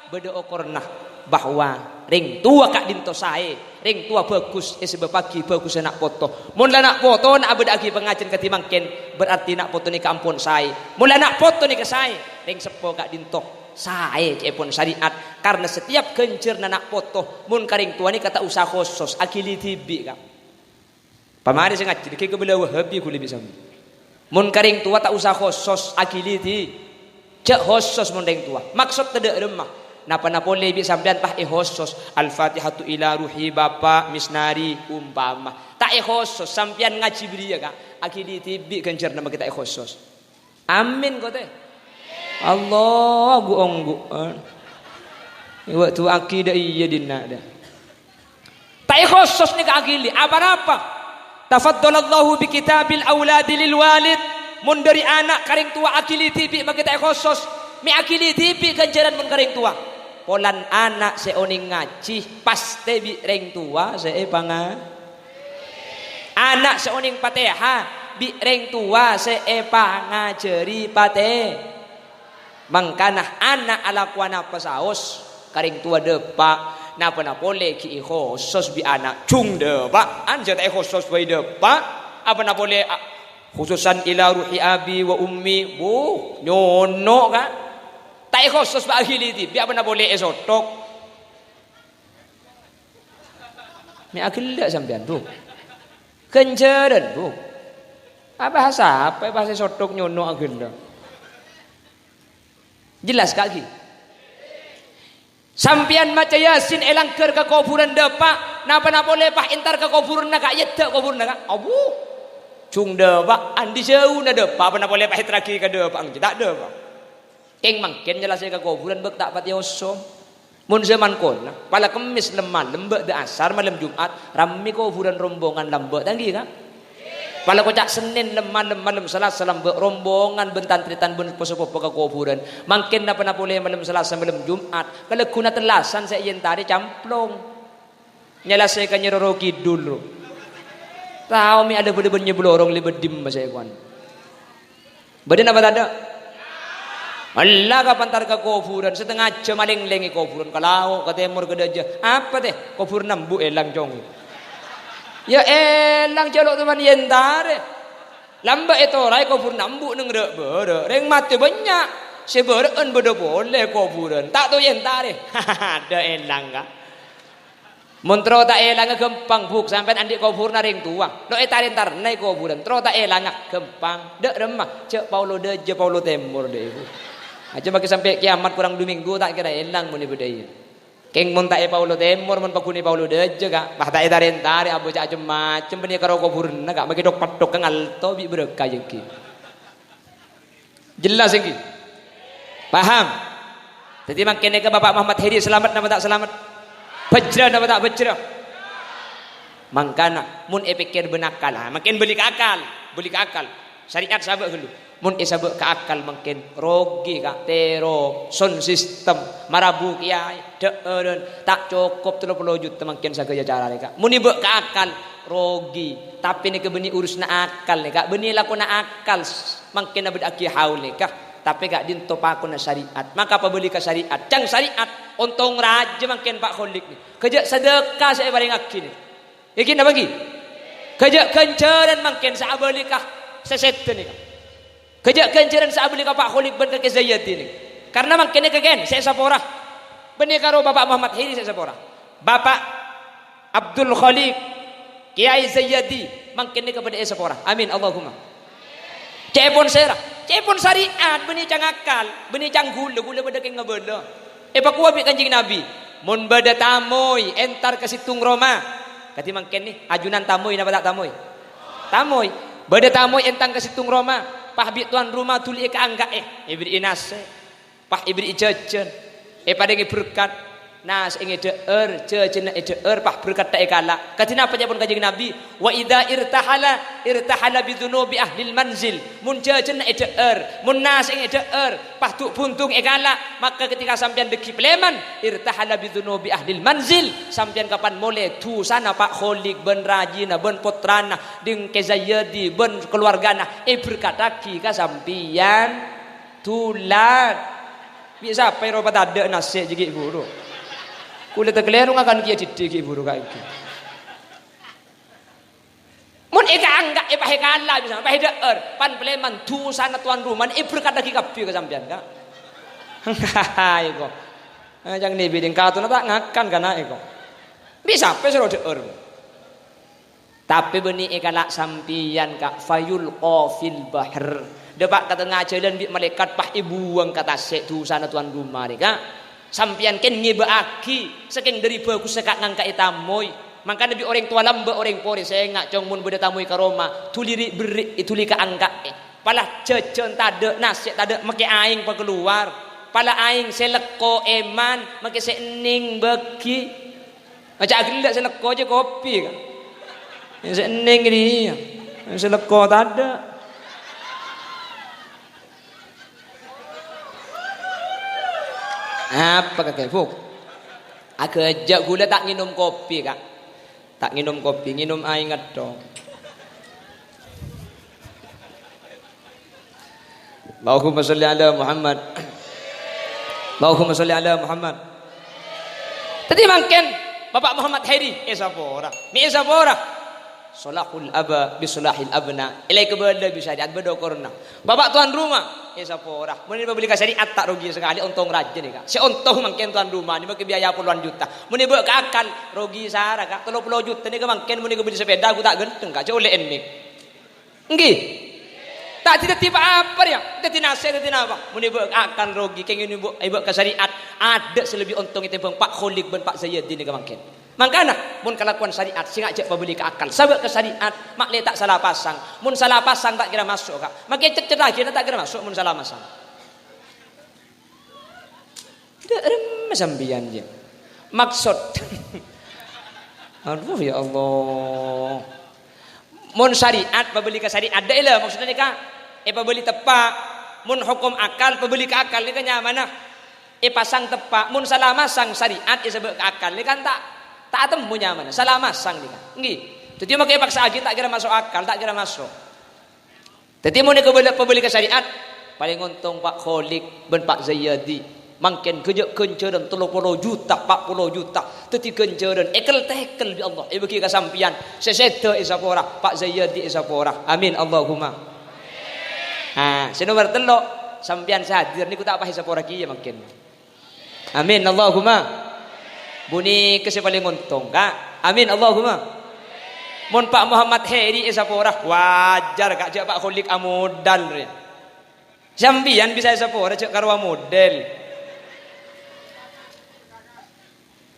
beda okornah bahwa ring tua kak dinto sae ring tua bagus sebab pagi bagus nak foto mun nak foto nak beda lagi pengajian ketimangken berarti nak foto ni ke ampun sae mun nak foto ni ke sae ring sepo kak dinto sae cepon syariat karena setiap kencer nak foto mun karing tua ni kata usaha khusus akili tibi kak pamari sing ngaji ke bela wahabi kuli bisa mun karing tua tak usah khusus akili ti cek khusus mun ring tua maksud tede remah napa napole bi sampean tah khusus al-fatihatu ila ruhi bapak misnari umpama tak khusus sampean ngaji beliau kak akili tibi kencer nama kita khusus amin kau teh Allah guonggu waktu akidah iya dinna dah tak khusus ni kak akili apa tafaddalallahu bi kitabil auladi lil walid mun dari anak karing tua akili tibi maka kita khusus mi akili tibi kenceran mun karing tua polan anak seoning ngaji pasti bi reng tua seepanga anak seoning pateha bi reng tua seepanga jeri pate mangkanah anak ala kuana pasaos karing tua depa napa napole ki khusus bi anak cung depa anja ta khusus bi depa apa napole khususan ila ruhi abi wa ummi bu nyono ka tak khusus ba akiliti biar mana boleh esotok mi akil dak sampean tu kenceran tu apa bahasa esotok nyono akil dak jelas kaki sampean maca yasin elangker ke kuburan depa napa boleh pah intar ke kuburan nak yedda kuburan nak abu cung depa andi jauh na depa apa boleh pah tragi ke depa tak depa keng mangken jelas ke kuburan bek tak pati osom mun zaman kona pala kemis lemah lembek de asar malam Jumat rami kuburan rombongan lembek tanggi kan pala kocak Senin lemah malam Selasa lembek rombongan bentantritan ben poso-poso ke kuburan mangken napa boleh malam Selasa malam Jumat kalau guna telasan saya yen tadi camplong nyelase ka nyeroro kidul tahu mi ada bede-bede nyebelorong lebedim bahasa ekuan badan apa ada Allah kapantar ke kuburan setengah jam maling-lengi kuburan kalau ke timur ke daja apa teh kuburan nambu elang jong ya elang jaluk teman yentare lamba itu rai kuburan nambu neng dek bere reng mati banyak seberen bede boleh kuburan tak tu yentare ada elang ka Montro tak elang gempang buk sampai andi kuburan ring tua do etarintar nai kuburan tro tak elang gempang dek remah cek Paulo daja Paulo timur deh ibu aja bagi sampai kiamat kurang 2 minggu tak kira elang muni bedaya keng mun tak Paulo timur mun pakuni Paulo deje gak bah tak etarintar abu cak macem beni karo kuburan gak bagi dok patok kang alto bi berkah iki jelas iki paham jadi makene ke Bapak Muhammad Heri selamat napa tak selamat bejra napa tak bejra mangkana mun pikir benakal makin beli ke akal syariat sabak dulu mun sabak ke akal makin rogi ka tero sound system marabu kiai deureun tak cukup 30 juta makin sagaya cara ka mun ibek ke akal rogi tapi ni kebeni urusna akal ni ka beni lakuna akal makin abad aki haule ka tapi gak dinto pakuna syariat maka pabeli ke syariat cang syariat untung raja makin Pak Kholik ni kerja sedekah saya bareng aki ni yakin apa lagi kerja kenceran makin saya beli kah seset ni kerja kenceran saya beli kah Pak Kholik ben ke Zayati ni karena makin ni kegen saya sapora beni karo Bapak Muhammad Heri saya sapora Bapak Abdul Khalik Kiai Zayati makin ni kepada sapora amin Allahumma cepon serah cepon syariat benih cang akal, benih cang gula beda ke ngabela. Pak kuwi Kanjeng Nabi. Mun beda tamoy entar ke situng Roma. Kati mangken nih ajunan tamoy napa tak tamoy? Tamoy. Beda tamoy entang ke situng Roma. Pah bi tuan rumah tuli ka angga ibri inase. Pah ibri jajan. Pada ngi berkat nas inge deur jajan deur pah berkat tak kala. Katina apa pun Kanjeng Nabi, wa idza irtahala bidzunubi ahli manzil. Mun jajan deur, mun nas inge deur pah tu buntung kala, maka ketika sampean deki Pleman irtahala bidzunubi ahli manzil, sampean kapan mulai tu sana Pak Kholik ben rajina ben putrana ding kezayadi ben keluargana berkataki ka sampean tulan. Bisa apa yang robat ada nasi jigi buru. Kulit terkelerung akan kia jigi buru kayak gitu. Mun eka anggak epah kala bisa epah deur pan Pleman tu sana tuan rumah berkat lagi kapi ke sampean kak. Hai kok. Jangan nih biding kau tu tak ngakan kana eko. Bisa apa suruh deur. Tapi benih eka lak sampian kak fayul qafil bahr. Depak kata ngajalan bi malaikat pah ibuang kata sek tu sana tuan rumah ni kak. Sampian ken ngebaaki saking dari bagus sekak ngangka itamoy. Maka nabi orang tua lamba orang pori saya ngak cong mun beda tamoy ke Roma. Tuliri beri tuli ka angka palah cecen tade nasik tade make aing pa keluar. Pala aing seleko eman make sening beki. Macam agak seleko je kopi kan. Sening dia. Seleko tade. Apa kakek Fuk? Aku ajak gula tak minum kopi kak. Tak minum kopi, minum air ngedo. Allahumma salli ala Muhammad. Allahumma salli ala Muhammad. Tadi makin Bapak Muhammad Heri esapora. Mi esapora. Salahul aba bisalahil abna. Ilai kebala bisa diat bedokorna. Bapak tuan rumah esapora. Mun beli ka syariat tak rugi sekali untung rajin ni kak. Si untung mangken tuan rumah ni make biaya puluhan juta. Mun ibu ke akal rugi sara kak 30 juta ni ke mangken mun beli sepeda aku tak genteng kak. Oleh enmik. Nggih. Tak tidak tiba apa ya. Dadi nasihat dadi apa? Mun ibu akan rugi kengin ibu ke syariat ada selebih untung itu bang Pak Kholik ben Pak Zayyadi ni ke mangken. Makanya mun kelakuan syariat sing ajak pembeli ke akal sabak ke syariat mak le tak salah pasang mun salah pasang tak kira masuk kak makin cecet lagi tak kira masuk mun salah pasang derem sambian je maksud aduh ya Allah mun syariat pembeli ke syariat ada lah maksudnya ni kak pembeli tepak mun hukum akal pembeli ke akal ni kan nyamanah pasang tepak mun salah masang syariat sabak ke akal ni kan tak temu nyaman salah masang ni kan nggih jadi make paksa agi tak kira masuk akal tak kira masuk jadi mun pembeli ke syariat paling untung Pak Kholik ben Pak Zayyadi mangken kejek kenceran 30 juta 40 juta teti kenceran ekel tekel bi Allah bagi ka sampian seseda isapora Pak Zayyadi isapora amin Allahumma nomor 3 sampian sadir niku tak apa isapora kiye mangken amin Allahumma Buni kasi paling untung kak. Amin Allahumma. Mun Pak Muhammad Heri esapora wajar kak jak Pak Kholik amodal re. Sambian bisa esapora jak karwa model.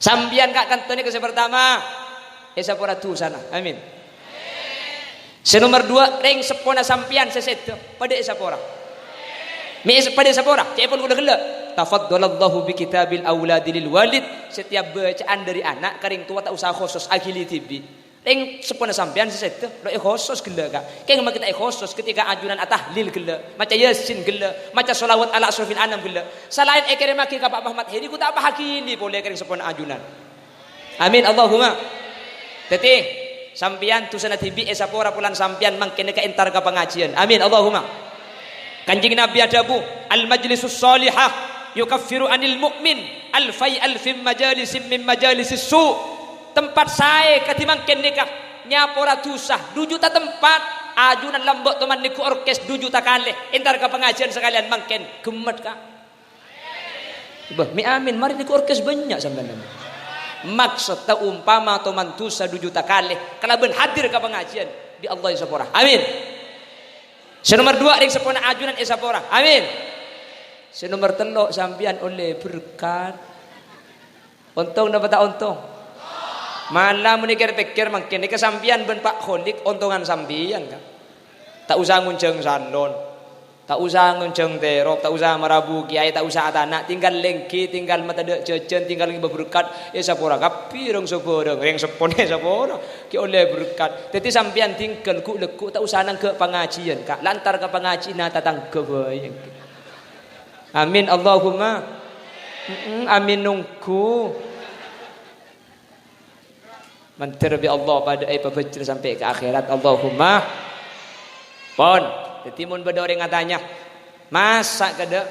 Sambian kak kantone kasi pertama esapora tu sana. Amin. Senomor 2 ring sepona sampian sesedo pada esapora. Mi pada esapora cepon kuda gela. Tafaddalallahu bi kitabil auladi lil walid setiap bacaan dari anak karing tua tak usah khusus akhili tibi ring sepona sampean seseto lo khusus gela kak keng kita khusus ketika ajunan atahlil gela maca yasin gela maca sholawat ala asrofil anam gela selain ekere maki ka Pak Muhammad Heri ku tak apa hakili boleh karing sepona ajunan amin Allahumma tete sampean tu sana tibi esapora pulan sampean mangkene ka entar ka pengajian amin Allahumma Kanjeng Nabi adabu al majlisus salihah yukaffiru anil mu'min alfai alfim majalisim min majalisis su tempat saya katimangken nikah nyapora tusah 2 juta tempat ajunan lambok teman niku orkes 2 juta kalih entar ke pengajian sekalian mangken gemet kak bah mi amin mari niku orkes banyak sampean maksud ta umpama teman tusah 2 juta kalih kalaben hadir ke pengajian di Allah subhanahu amin Senomor 2 ring sepona ajunan esapora. Amin. Senomor 3 sampean oleh berkat. Untung dapat tak untung? Malah menikir pikir makin nika sampean ben Pak Kholik untungan sampean kan. Tak usah ngunceng salon. Tak usah ngunceng terop, tak usah marabu kiai, tak usah atanak, tinggal lengki, tinggal mata dek cecen, tinggal ngi berkat. Sapora kapi rong sapora, ring sepone sapora. Ki oleh berkat. Dadi sampean tinggal ku lekuk tak usah nang ke pengajian kak. Lantar ke pengajian tatang ke bayang. Amin Allahumma. Amin nungku. Menterbi Allah pada pebecil sampai ke akhirat. Allahumma. Pon. Jadi mun beda orang ngatanya, masa kada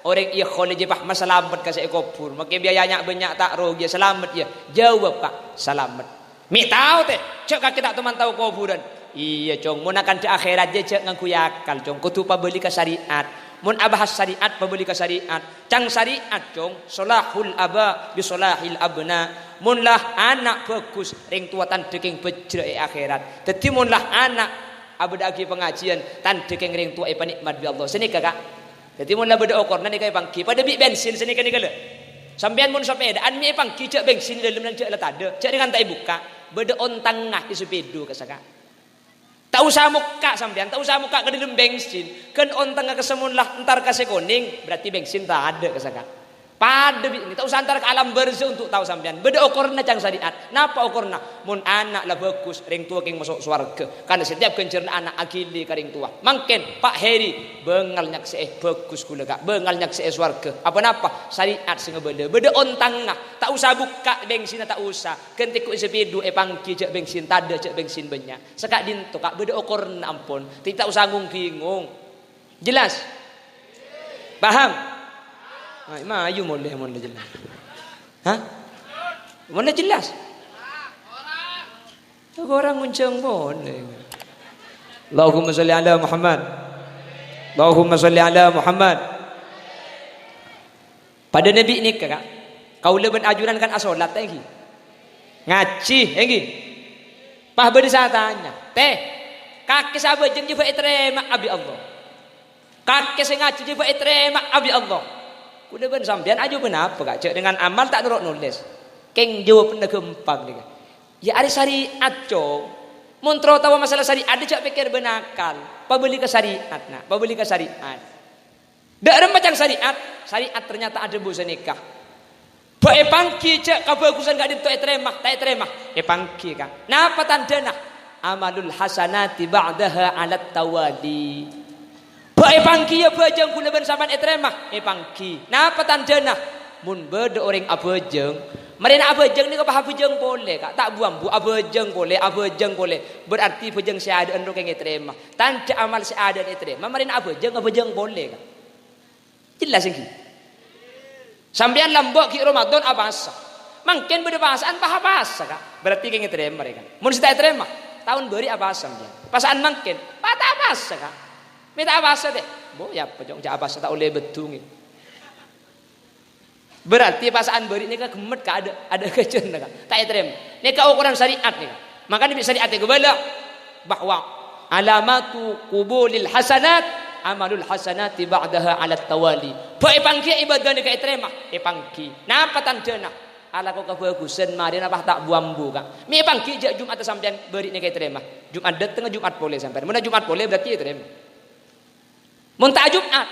orang iya kholi jepah mas selamat kasih kubur, makin biayanya banyak tak rugi selamat ya. Jawab Pak, selamat. Mi tahu teh, cek kaki tak teman tahu kuburan. Iya cong, mun akan di akhirat je cek ngangku yakal cong, kutu pabeli ke syariat. Mun abahas syariat pabeli ke syariat. Cang syariat cong, solahul aba bi solahil abna. Mun lah anak bagus, ring tua tan deking bejre akhirat. Jadi mun lah anak abadagi pengajian tan dekeng ring tua panikmat bi Allah sini kakak. Jadi mun la beda okor nani kay pangki pada bi bensin sini kan nikale. Sampean mun sepedaan mi pangki cek bensin dalam nang cek la tade. Cek dengan tai buka beda on tengah di sepedo kasaka. Tak usah muka sampean, tak usah muka ke dalam bensin. Kan on tengah kesemun lah entar kasih kuning berarti bensin tak ada kasaka. Pada ini tak usah antar ke alam bersih untuk tahu sampean. Beda ukurna cang syariat. Napa ukurna? Mun anak lah bagus, ring tua king masuk swarga. Karena setiap kencer anak agili ka ring tua. Mungkin Pak Heri bengal nyak seeh bagus kula kak. Bengal nyak seeh swarga. Apa napa? Syariat sing beda. Beda ontang nah. Tak usah buka bensin tak usah. Kentiku sepedu pangki cek bensin tada cek bensin banyak. Sekak dinto kak beda ukurna ampun. Tidak usah bingung. Jelas? Paham? Ma ayu boleh jelas. Hah? Mana jelas? Orang ngunceng boleh. Allahumma sholli ala Muhammad. Allahumma sholli ala Muhammad. Pada Nabi ni kakak, kau leben ajuran kan asolat lagi. Ngaji lagi. Pah berdesa tanya, teh, kaki sahabat jeung jiba terima abi Allah. Kaki saya ngaji jiba terima abi Allah. Udah ben sampean aja benapa kak cek dengan amal tak nurut nulis keng jawab pernah gempang dia ya ada syariat cong montro tahu masalah syariat dia cak pikir benakal pabeli ke syariat nak pabeli ke syariat dak ada macam syariat ternyata ada busa nikah bae pangki cek kabagusan gak dinto terima tak terima pangki kak napa tandana amalul hasanati ba'daha alat tawadi. Bae pangki ya bajang kula ben sampean etremah pangki. Napa tandana? Mun beda orang abajeng, marina abajeng ni ka abajeng boleh kak. Tak buang bu abajeng boleh. Berarti bajeng seada endo keng etremah. Tanda amal seada etremah. Marina abajeng boleh kak. Jelas iki. Sampean lambok ki Ramadan abasa. Mungkin beda bahasaan bahasa kak. Berarti keng etremah mereka. Mun sita etremah tahun beri abasa sampean. Pasaan mungkin patah abasa kak. Minta abasa deh, bo ya pejong ja abasa tak oleh betung. Berarti pasaan beri ni ka gemet ka ada kejen ka. Tak terem. Ni ka ukuran syariat ni. Maka di syariat itu bala bahwa alamatu qubulil hasanat amalul hasanati ba'daha 'ala tawali. Bae pangki ibadah ni ka terema, pangki. Napa tandana? Ala ko kabagusan mari napa tak buambu ka. Mi pangki jak Jumat sampean beri ni ka terema. Jumat dateng Jumat boleh sampean. Mun Jumat boleh berarti terema. Mun tak Jumat,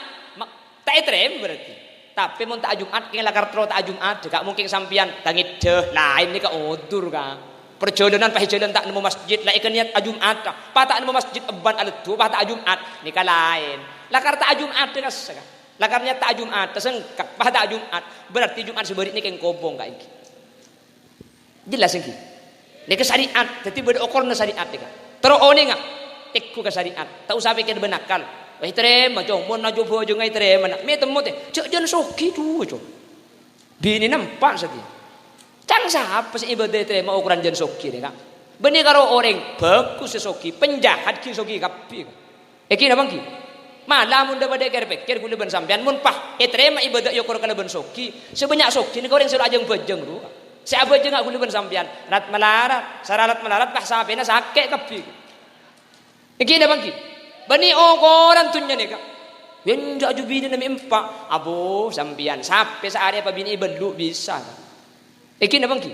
tak terem berarti. Tapi mun tak Jumat, keng lakar tro tak Jumat, gak mungkin sampean tangit deh lain ni ka odur ka. Perjalanan pahijalan tak nemu masjid, lah ikan niat Jumat ka. Pa tak nemu masjid eban aletu, pa tak Jumat, ni ka lain. Lakar tak Jumat ka saka. Lakar niat tak Jumat, tesengkak, pa tak Jumat. Berarti Jumat seberit ni keng kobong ka iki. Jelas iki. Ni ka syariat, dadi beda ukurna syariat ni ka. Tero oni nga, tekku ka syariat. Tak usah pikir benakal. Wah terima cong, mau naju bojo ngai terima nak. Me temu teh, cek jan soki tu cong. Bini nampak sakit. Cang siapa sih ibadah terima ukuran jan soki ni kak. Benih karo orang bagus sesoki, penjahat ki soki kapi. Eki nabang ki. Malah mun dapat pikir kula ben sampean mun pah terima ibadah yo karo kana ben soki. Sebanyak soki ni kau yang suruh ajeng bejeng ru. Saya bejeng aku ben sampean. Rat melarat, sararat melarat pah sampena sakit kapi. Eki nabang ki. Bani orang tunya ni kak. Yang jauh bini nami empat. Abu sampian sampai sehari apa bini belum bisa. Ikin apa ki?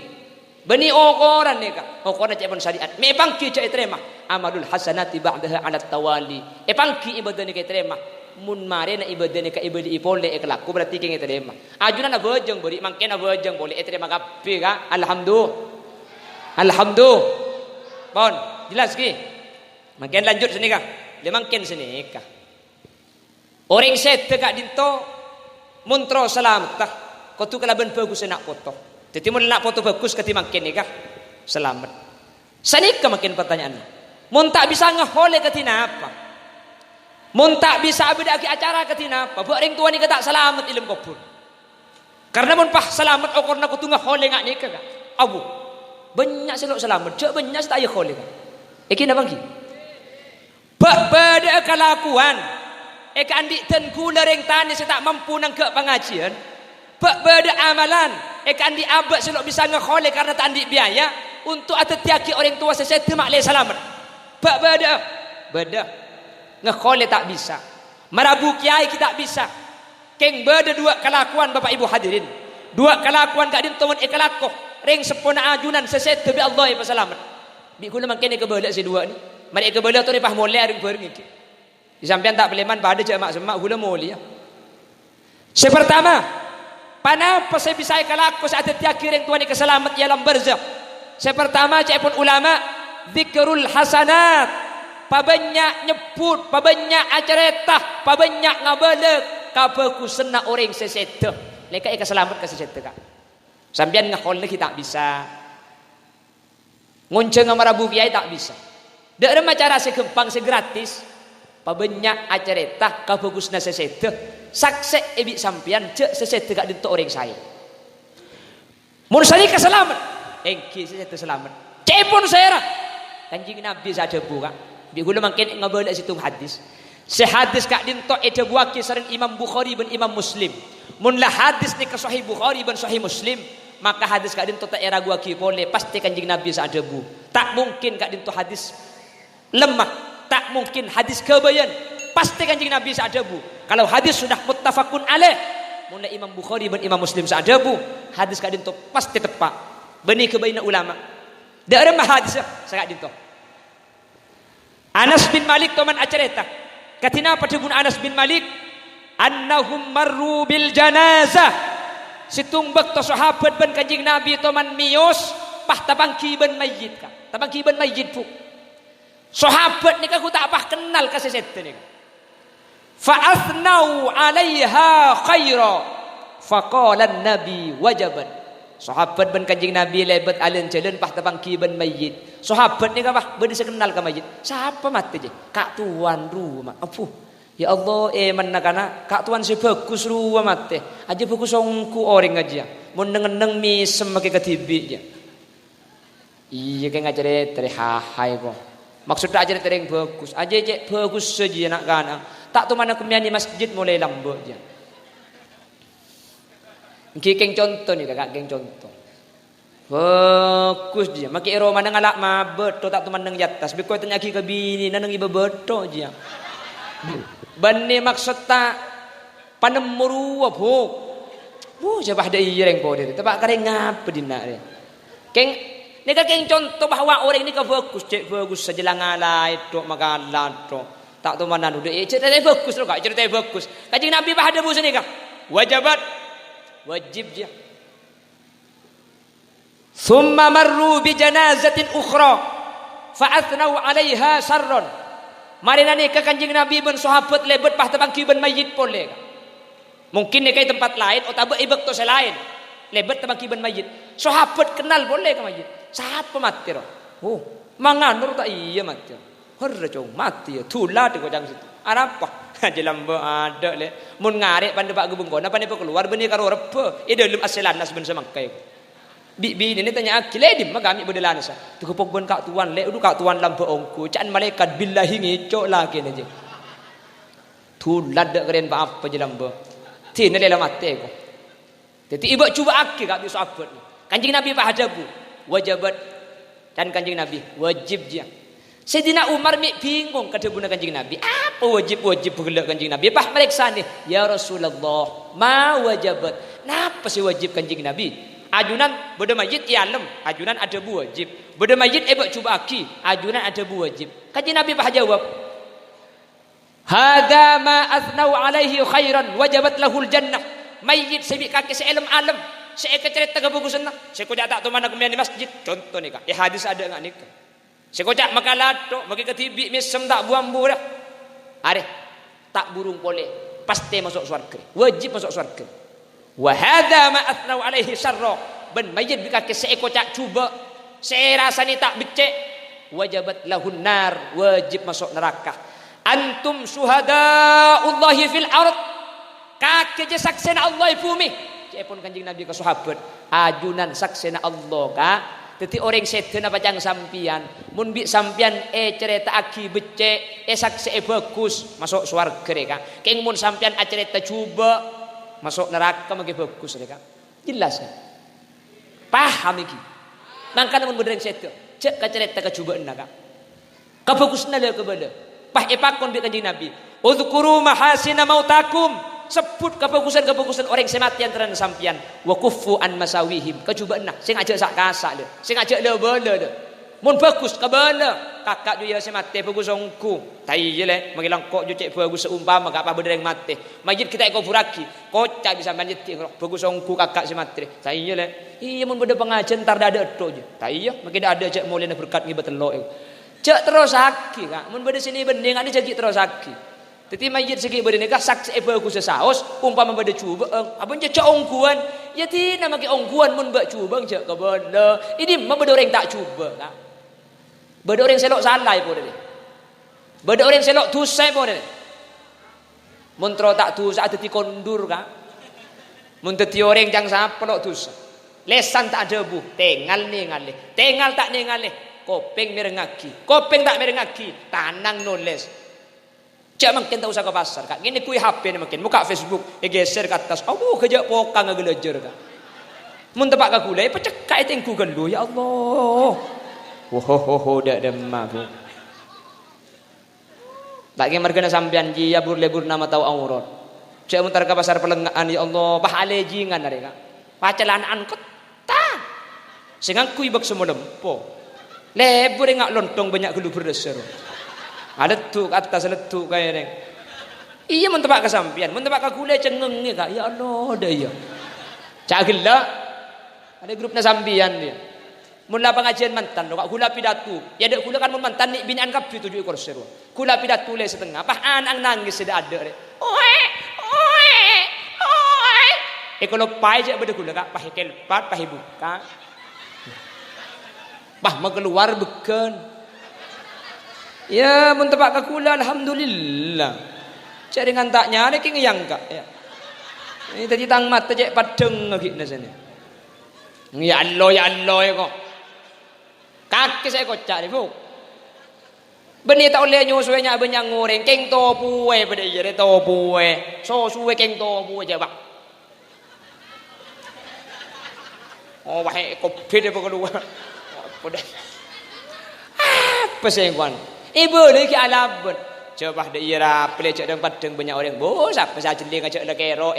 Bani orang ni kak. Orang cak pun syariat. Me pangki cak terima. Amalul hasanati ba'daha 'ala tawali. Pangki ibadah ni cak terima. Mun mare na ibadah ni ka ibadah ipole ekelaku berarti keng terima. Ajunan na bojeng beri mangken na bojeng boleh terima kape ka. Alhamdulillah. Bon, jelas ki. Mangken lanjut sini kak. Dia mangken sini kak. Orang set tegak dinto muntro selamat tah. Kau tu kalaban bagus nak foto. Jadi mun nak foto bagus kati makin ni kah? Selamat. Sanika makin pertanyaan. Mun tak bisa ngehole kati napa? Mun tak bisa beda ki acara kati napa? Buat orang tua ni kata selamat ilmu kubur. Karena mun pah selamat okor nak tu ngehole ngak nikah kah? Abu. Banyak selok selamat. Cak banyak tak ayo hole kah? Iki napa ki? Beda kelakuan. Eka andik tenku lereng tani saya tak mampu nang ke pengajian. Beda amalan. Eka andik abad selok bisa ngekholek karena tak andik biaya. Untuk atetiaki orang tua saya temak le selamat. Beda. Ngekholek tak bisa. Marabu kiai kita tak bisa. Keng beda dua kelakuan bapak ibu hadirin. Dua kelakuan kak din teman ekalakoh. Reng sepona ajunan seset bi Allah ya selamat. Bi kula makin kebela si dua ni. Mari kebela tu ni pah moleh ring bareng iki. Disampian tak peleman pada cak mak semak hula mulia. Sepertama, panapa saya bisa kalau aku saat tiakir yang Tuhan keselamat dalam barzakh. Sepertama cak pun ulama zikrul hasanat. Pabanyak nyebut, pabanyak acaretah, pabanyak ngabalek kabaku sena orang sesete. Leka keselamat ke sesete kak. Sampian ngakol lagi tak bisa. Ngonceng amarabu kiai tak bisa. Dak ada cara segempang segratis. Pabanyak acaretah kabagusna sesete sakse ebi sampian cek sesete gak dinto orang saya mun sani keselamat engki sesete selamat cepon saya kanjing nabi saja buka bi gula mangken ngabala situ hadis sehadis gak dinto ede buaki sareng Imam Bukhari ben Imam Muslim mun la hadis ni ke sahih Bukhari ben sahih Muslim maka hadis gak dinto tak era buaki boleh pasti kanjing nabi saja bu tak mungkin gak dinto hadis lemah. Tak mungkin hadis kebayan pasti kanjeng Nabi seadabu. Kalau hadis sudah muttafaqun alaih mulai Imam Bukhari dan Imam Muslim seadabu hadis kadin to pasti tepat bani kebayna ulama dak ada hadis sangat dinto. Anas bin Malik toman acareta katina patubun Anas bin Malik annahum marru bil janazah situng bakto sahabat ban kanjeng Nabi toman mios pah tabangki ban mayyit ka tabangki ban mayyit pu sahabat ni aku tak apa kenal kasih setan ni. Fa athnau 'alaiha khaira. Faqala an-nabi wajaban. Sahabat ben kanjing Nabi lebat alen jalan pah tabangki ben mayyit. Sahabat ni apa? Ben kenal ka mayyit. Siapa mati je? Kak tuan rumah. Apuh. Ya Allah manakana kak tuan si bagus rumah mati. Aja bagus songku orang aja. Mun neng misem make ketibi je. Iya kayak ngajare terihahai kok. Maksudnya aja tereng bagus, aja cek bagus saja nak kana. Tak tu mana kemian di masjid mulai lambat je. Keng contoh ni kakak, keng contoh. Bagus dia. Maki ero mana ngalak mabet, tu tak tu mana jatas. Bikoi tanya ki ke bini, nanang iba beto je. Bani maksud tak panemuru apa? Bu, siapa ada ireng po dia. Tapi kare ngapa dina dia. Keng ni kakek contoh bahawa orang ni bagus, cek bagus sejelang alai tu magalan tu. Tak tu mana duduk, cerita bagus tu kak, cerita bagus. Kajian Nabi bahada bu sini kak, wajibat, wajib je. Thumma marru bi janazatin ukhra, fa'athnau 'alaiha sarron. Mari nani ke kanjing Nabi ben sahabat lebet pah tabangki ben mayit boleh. Mungkin ni kai tempat lain, atau ibak tu selain. Lebet tabangki ben mayit. Sahabat kenal boleh ke mayit. Saat pemati roh. Oh, manganur tak iya mati. Harra jauh mati ya. Tulah di kojang situ. Apa? Jelam ada le. Mun ngarek pandai pak gebung kona pandai pak keluar benih karo repe. Dalam aselanas ben semangkai. Bi ini tanya akil ledim magami bedelan sa. Tu kepok ben kak tuan le. Udu kak tuan lampu ongku. Can malaikat billahi ngicok lagi aja. Tulah dak keren pak apa jelam be. Tina le mati ko. Jadi ibu cuba akil kak bisa abad. Kanjing Nabi pak hajabu. Wajibat dan kanjing Nabi wajib je. Sayyidina Umar bingung kata bunda kanjing Nabi. Apa Apa wajib-wajib bergelak kanjeng Nabi? Pah meriksa nih, ya Rasulullah, ma wajabat. Napa sih wajib kanjeng Nabi? Ajunan beda majid ialem, ajunan ada bu wajib. Beda majid ebak cuba aki, ajunan ada bu wajib. Kanjeng Nabi pah jawab, hada ma athnau alaihi khairan wajabat lahul jannah. Mayit sebik kaki seelem alam, saya cerita ke buku sunnah. Saya kocak tak tu mana kemudian di masjid. Contoh nih kak, hadis ada nggak nih kak? Saya kocak makalato, bagi ketibi misem tak buambu dah. Are tak burung boleh, pasti masuk surga. Wajib masuk surga. Wa hadza ma athnau alaihi syarra. Ben mayit bi kaki saya kocak cuba, saya rasani tak becek. Wajabat lahun nar, wajib masuk neraka. Antum syuhadaullahi fil ard. Kaki je saksena Allah bumi. Cepon kanjeng Nabi ke sahabat, ajunan saksena Allah kak. Teti orang setan apa jang sampian, mun bi sampian cerita aki becek, saksi bagus masuk surga kak. Keng mun sampian cerita coba masuk neraka magi bagus kak. Jelas kan? Paham iki. Mangkana mun benereng setan, cek ka cerita ka coba kak. Kabagusna le kebada. Pah epakon bi kanjeng Nabi. Udhkuru mahasina mautakum. Sebut kebagusan-kebagusan orang sematian teran sampian wa kuffu an masawihim kejubana sing ajak sak kasak le sing ajak le bala le mun bagus ka bala kakak ju ya semate bagus ongku tai je le mangilang kok ju cek bagus seumpama gak apa benereng mate majid kita eko buraki kocak bisa manjit bagus ongku kakak semate tai je le iya mun beda pengajian tar ada tok je tai ya makin ada cek mulih berkat ngibat telok cek terus aki kak mun beda sini bening ada jadi terus aki. Teti mayit segi bernikah saksi bagus sesaos umpama bade cuba abang je ongkuan ya tina make ongkuan mun bak cuba je ka benda ini mah bade orang tak cuba kak bade orang selok salai po deh bade orang selok tusai po deh mun tro tak tusa teti kondur kak mun teti orang jang sapelok tusa lesan tak ada bu tengal ningal tengal tak ningal kopeng merengaki kopeng tak merengaki tanang nulis. Cak makin tak usah ke pasar kak. Gini kui HP ni makin. Buka Facebook. Geser ke atas. Oh kerja pokang ngegelejer kak. Mun tepak ke gulai. Pecekak itu yang ku gelu. Ya Allah. Wohohoho dak demah bu. Tak kira mereka sampian ji. Ya lebur nama tahu aurat. Cak mutar ke pasar pelengaan. Ya Allah. Bahale jingan dari kak. Pacalanaan ketang. Sehingga kui bak semua lempo. Lebur ngak lontong banyak gelu berdesar. Ada tu atas letuk kayak neng. Iya mun tebak kesampian, mun tebak ke gulai cengeng ni kak. Ya Allah dah ya. Cak gila. Ada grupnya sampian dia. Mun lah pengajian mantan, kak gula pidato. Ya ada gula kan mun mantan ni binaan kapi 7 ekor seru. Gula pidato le setengah. Pah anak nangis sudah ada deh. Oe. Kalau pai je beda gula kak. Pah kelpat, pah buka. Pah mau keluar bukan. Ya mun tebak ke kula alhamdulillah. Cak dengan taknya ada ki ngeyang kak ya. Ini tadi tang mata cek padeng lagi nasane. Ya Allah ya kok. Kaki saya kocak ni bu. Beni tak oleh nyusuai nya benyang goreng keng topu pada iya topu so suwe keng topu aja bak. Oh wahai kopi dia keluar. Udah. Apa sengwan? Ibu lagi alabun. Coba dah ira pelecek dan padeng banyak orang. Bos apa saja jeling ajak le kero.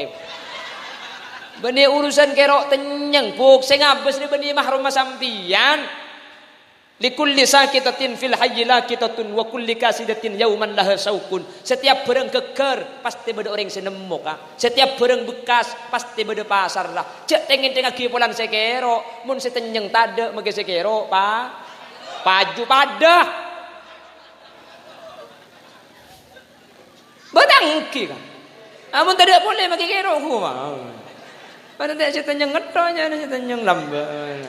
Beni urusan kero tenyeng puk sing abes ni beni mahrum sampian. Likulli sakitatin fil hayyi laqitatun wa kulli kasidatin yauman laha saukun. Setiap barang geger pasti beda orang senemuk kak. Setiap barang bekas pasti beda pasar lah. Cek tengen tengah kipulan sekero. Mun setenyeng tade mage sekero pa. Paju pada. Batangki kan. Amun tidak boleh maki kero ku mah. Pada tak cerita yang ngetonya ada cerita yang lambat.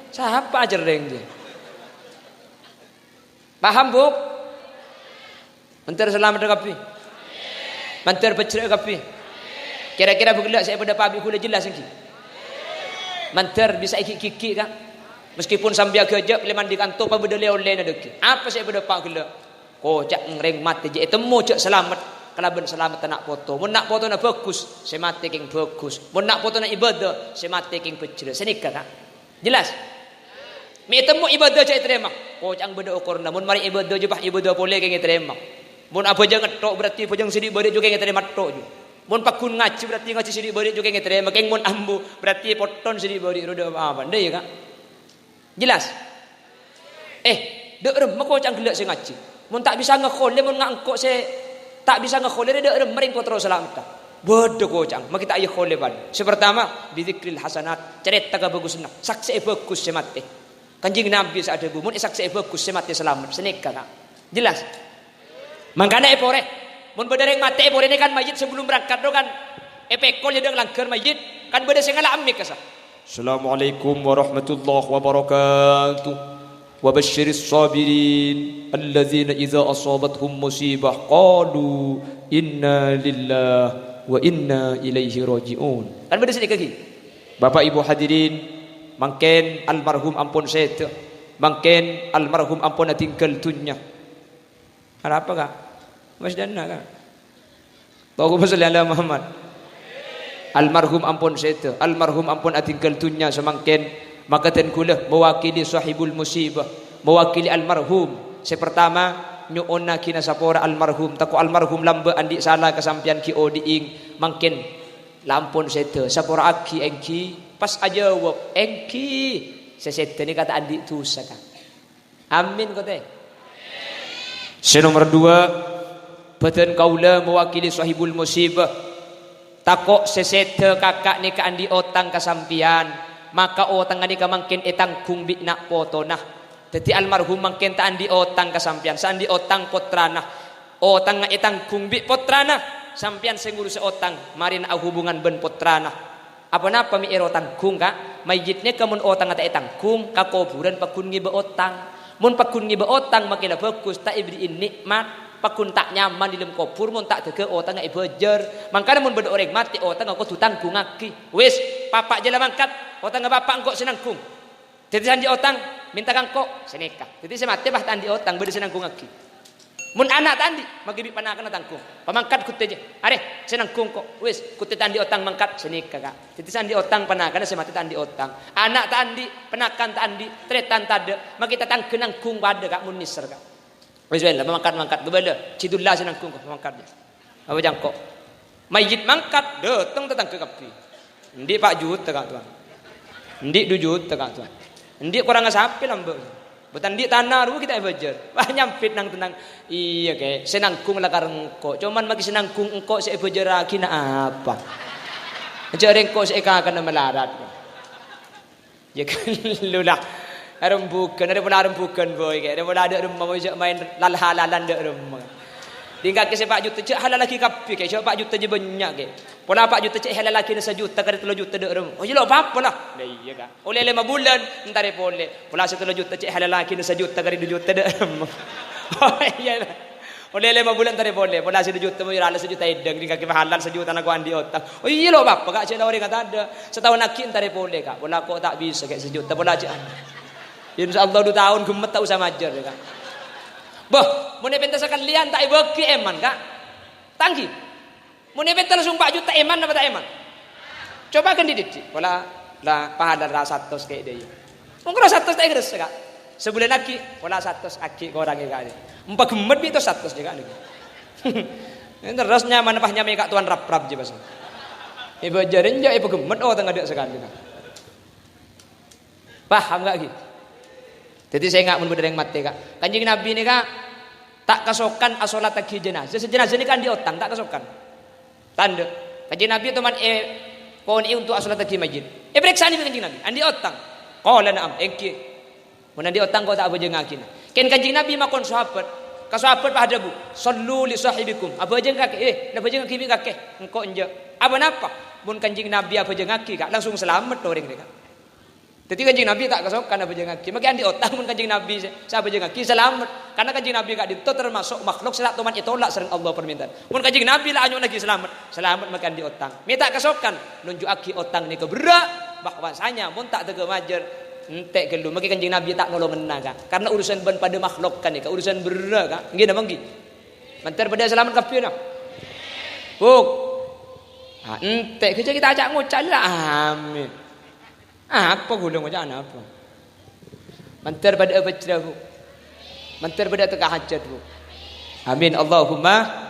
Siapa ajar deng dia. Paham bu? Mentar selamat kapi. Mentar pecah kapi. Kira-kira bergelak saya pada pabrik kuda jelas lagi. Mentar bisa ikik-kiki kan. Meskipun sambil kerja leman di kantor pa beda oleh na deki. Apa saya pada pak gelak? Kocak ngereng mati je temu cak selamat kalaban selamat nak foto mun nak foto na bagus saya mati king bagus mun nak foto na ibadah saya mati king pecel senika kak jelas mi temu ibadah cak terima kocang beda ukur namun mari ibadah je bah ibadah boleh ke terima mun apa je ngetok berarti apa je sidik balik juga ke terima tok je mun pakun ngaji berarti ngaji sidik balik juga ke terima keng mun ambu berarti poton sidik balik roda apa ndai ya kak jelas dek rem kocang gelak se ngaji mun tak bisa ngekhole mun ngangkok se tak bisa ngekhole dek rem mering ko terus selamat bodoh kocang mak kita ayah khole ban sepertama bidzikril hasanat cerita ka bagus nak saksi bagus semate kanjing nabi saat ada bumun saksi bagus semate selamat senika kak jelas mangkana epore mun bedereng mate epore ini kan mayit sebelum berangkat do kan epekol jadi langgar mayit kan beda sengala amik kasa assalamualaikum warahmatullahi wabarakatuh wabasyiris sabirin alladzina idza asabathum musibah qalu inna lillahi wa inna ilaihi rajiun kan beda sedikit lagi Bapak Ibu hadirin mangken almarhum ampun sete mangken almarhum ampun tinggal dunya ada apa kak mas dana kak Allahumma sholli ala Muhammad almarhum ampun sete almarhum ampun tinggal dunya semangken maka ten kula mewakili sahibul musibah mewakili almarhum sepertama nyuonna kina sapora almarhum tako almarhum lamba andi salah kesampian ki odiing mangkin lampun sete sapora aki engki pas aja wop engki sesete ni kata andi tu saka amin kote nomor 2 badan kaula mewakili sahibul musibah tako sesete kakak ni ka andi otang kesampian maka otang ni ka mangkin etangkung bikna potona jadi almarhum mangken ta andi otang kasampian sandi otang potrana otang nga itang kumbi potrana sampian sengurus otang marin au hubungan ben potrana apa napa mi erotang kung ka mayitnya kamun otang ata itang kung kakuburan pakun ngiba otang mun pakun ngiba otang makila bagus ta ibdiin nikmat pakun tak nyaman di dalam kubur mun tak dege otang nga ibejer mangkana mun beda orang mati otang aku tutang kungaki wis papa jela mangkat otang nga bapak engko senang kung jadi sandi otang minta kangkok seneka jadi semate bah tandi otang beda senang kung aki mun anak tandi magibi panakan tangkung pamangkat kutte je are senang kung kok wis kutte tandi otang mangkat seneka kak jadi sandi otang panakan semate tandi otang anak tandi penakan tandi tretan tade makita tangkenang kung pada kak mun niser kak wis lah mangkat bebele cidullah senang kung kok mangkat apa jangkok mayit mangkat datang tetang ke kapi ndi pak jut kak tuan ndi 2 juta kak tuan ndi kurang sapi lambe betan di tanah ru kita bejer wah nyampit nang tenang iya ke senangkung lakar engko cuman magi senangkung engko se bejer lagi na apa jare engko se kakana melarat ya kan lulah rembukan ada pun rembukan boy ke ada pun ada rumah main lal-halalan de rumah tinggal ke sepak juta cek halal lagi kapi ke sepak juta je banyak ke pola 4 juta cek halal lagi 1 juta kada 3 juta de rumah oh jelo apa lah iya kan oleh 5 bulan entar boleh pola 1 juta cek halal lagi 1 juta kada 2 juta de rumah oh iya oleh 5 bulan entar boleh pola 1 juta mau halal 1 juta edeng tinggal ke halal 1 juta nak andi otak oh iya lo apa kak cek orang kata ada setahun lagi entar boleh kak pola kok tak bisa kayak 1 juta pola cek insyaallah 2 tahun gemet tak usah majer kak boh, mau nepenta sekalian tak ibeki eman kak, tangki. Mau nepenta langsung 4 juta eman apa tak eman? Coba kan dididik, pola lah pahala rasa tos kayak dia. Mungkin rasa tos tak ikhlas kak. Sebulan lagi, pola 100 aki orang kak dia. 4 gemet itu 100 juga nih. Terusnya mana pahnya kak tuan rap je pasal. Ibu jarin je ibu gemet oh tengah dia sekali kak. Paham gak gitu? Jadi saya enggak menurut yang mati kak. Kanjeng Nabi ini kak tak kasokan asolat lagi jenazah. Jenazah ini kan di otang tak kasokan. Tanda. Kanjeng Nabi teman pohon untuk asolat lagi masjid. Periksa ni kanjeng Nabi. Andi otang. Qala na'am. Engki. Mun andi otang kau tak apa jengakin. Ken kanjeng Nabi makon sahabat. Ka sahabat pada bu. Sallu li sahibikum. Apa jeng kaki? Apa jeng kaki kaki? Engkau enje. Apa napa? Mun kanjeng Nabi apa jengaki kak langsung selamat orang dia kak. Jadi kanjeng Nabi tak kasokan apa jengaki. Maka andi otang mun kanjeng Nabi siapa jengaki selamat. Karena kanjeng Nabi kak itu termasuk makhluk salat tuman itolak sering Allah permintaan. Mun kanjeng Nabi lah anyo lagi selamat. Selamat maka andi otang. Minta kasokan nunjuk aki otang ni keberak bahwasanya mun tak tege majer entek gelu. Maka kanjeng Nabi tak nolong ngena kak. Karena urusan ben pada makhluk kan ni kak urusan berak kak. Nggih napa nggih? Mantar pada selamat kapieu nak. Buk. Ah entek kerja kita ajak ngucap lah amin. Apa gulung macam apa? Mantar pada apa cerah. Mentir beda tengah hajat bu. Amin Allahumma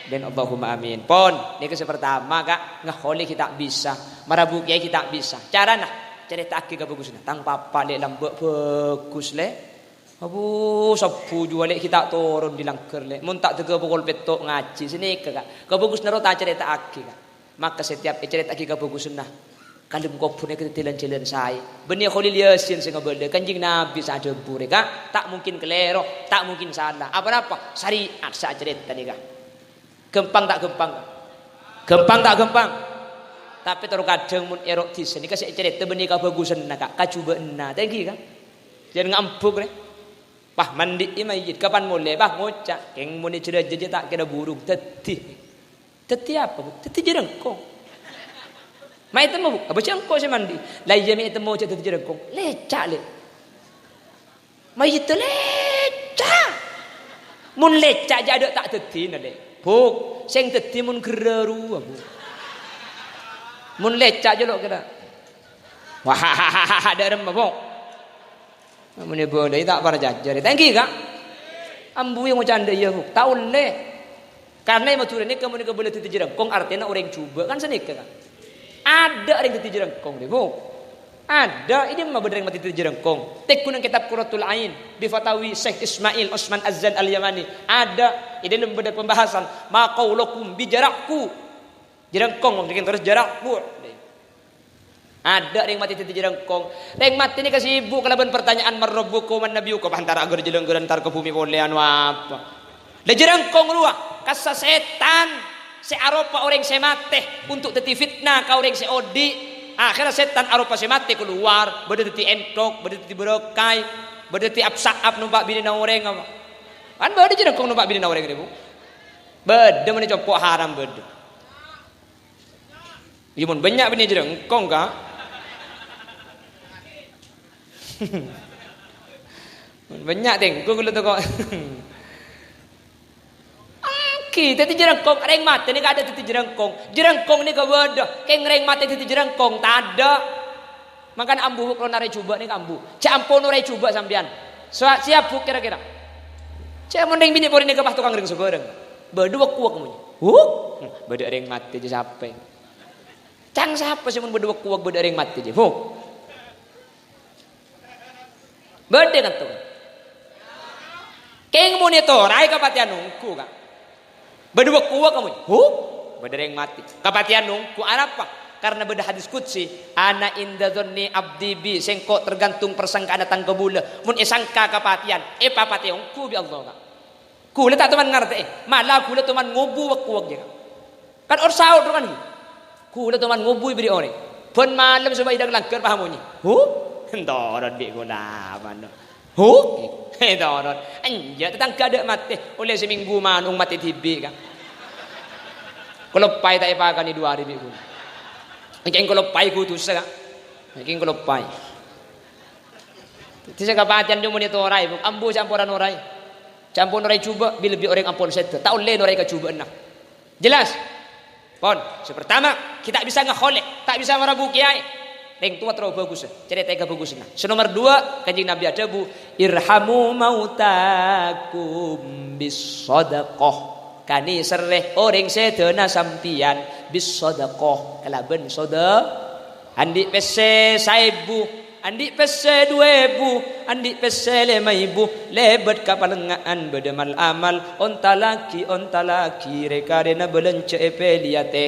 dan Allahumma amin. Pon, ini ke pertama kak ngaholi kita bisa, marabu kiai kita bisa. Cara nah cerita aki bagus nah. Tang papa lek lambek bagus le. Abu sapu jual lek kita turun di langker le. Mun tak tega pukul petok ngaji sini kak. Bagus naro tak cerita aki kak. Maka setiap cerita aki bagus nah. Kalem kopune ketetilan jalan saya. Benih Khalil Yasin sing ngabelde Kanjeng Nabi sadhe bure kak. Tak mungkin kelero, tak mungkin salah. Apa-apa syariat sak cerita nih kak. Gempang tak gempang. Gempang tak gempang. Tapi terus kadang mun erok dis nika sik cerita benih kabagusan nah kak. Kacubeunna teh iki kak. Jangan ngambuk rek. Pah mandi mayit kapan mulai bah ngocak keng muni jeje tak kira burung teti. Teti apa? Teti jerengkong. Mai temu apa cengkok saya mandi. Lah iya mai temu cek teti jerengkong. Lecak le. Mai itu lecak. Mun lecak jadi tak teti le. Buk, sing teti mun gereru bu. Mun lecak jelok kira. Wah, ada rem bok. Mun boleh tak para jajar. Thank you kak. Ambu yang canda ya bu. Tahu le. Karena matur ini kamu ni boleh teti jerengkong artinya orang coba kan senika kan. Ada orang teti jerengkong deh bu. Ada ini mah bener yang mati teti jerengkong. Tekun kitab Qurratul Ain bi fatawi Syekh Ismail Osman Azzan Al-Yamani. Ada ini dalam bener pembahasan ma qaulukum bi jarakku. Jerengkong mungkin terus jarakku. Ada yang mati teti jerengkong. Yang mati ini kasibuk kalaban pertanyaan marrabbukum man nabiyukum antara agar jelenggeun antar ke bumi bolehan apa. Le jerengkong luah kasa setan. Se aropa orang se mate untuk teti fitnah ka orang se odi. Akhirnya setan aropa se mate keluar, beda teti entok, beda teti berokai, beda teti apsaap numpak bini na orang apa. Kan beda jerengkong numpak bini na orang ini bu. Beda mana copok haram beda. Imun banyak bini jerengkong ka. Banyak tengkong kalau tu kau. Kita teti jerengkong, reng mati ni ada teti jerengkong. Jerengkong ni kau bodoh, keng reng mati teti jerengkong tak ada. Makan ambu kalau narai coba ni ambu. Cak ampun narai coba sampean. Siap bu kira-kira. Cak mending bini pori ni kepah tukang reng segoreng. Berdua kuak kamu. Beda reng mati je sampai. Cang siapa sih mun berdua kuak beda reng mati je. Beda kan tu. Keng monitor, ay kapatian nungku kan. Berdua kuat kamu, beda yang mati. Kapatian nungku apa? Karena beda hadis qudsi, ana inda dzanni abdi bi, sengkok tergantung persangkaan datang ke bula. Mun sangka kapatian, papatian ku bi Allah. Kula tak teman ngerti, malah kula teman ngubu wak je. Kan or saud kan. Kula teman ngubu beri orang. Pun malam supaya idang langker pahamunyi. Ndorot bi kula mana. Doron. Anja tetangga ada mati oleh seminggu manung mati tibi kan. Kalau pai tak ipakan di 2 hari minggu. Mungkin kalau pai ku tu sah. Mungkin kalau pai. Tidak kapatian cuma ni torai, ambu campuran orai. Campur orai cuba bila lebih orang ampun set. Tak oleh orai ke cuba enak. Jelas? Pon, pertama kita bisa ngakholek, tak bisa marabu kiai. Yang tua terlalu bagus, cerita yang bagus. Nomor 2, Kanjeng Nabi ada bu, irhamu mautakum bis sadaqah. Kani sereh orang sedena sampian bis sadaqah. Kalaben soda, andi pese 1000, andi pese 2000, andi pese 5000. Lebet kapalengaan bedemal amal. Onta laki rekarena belence epeliate.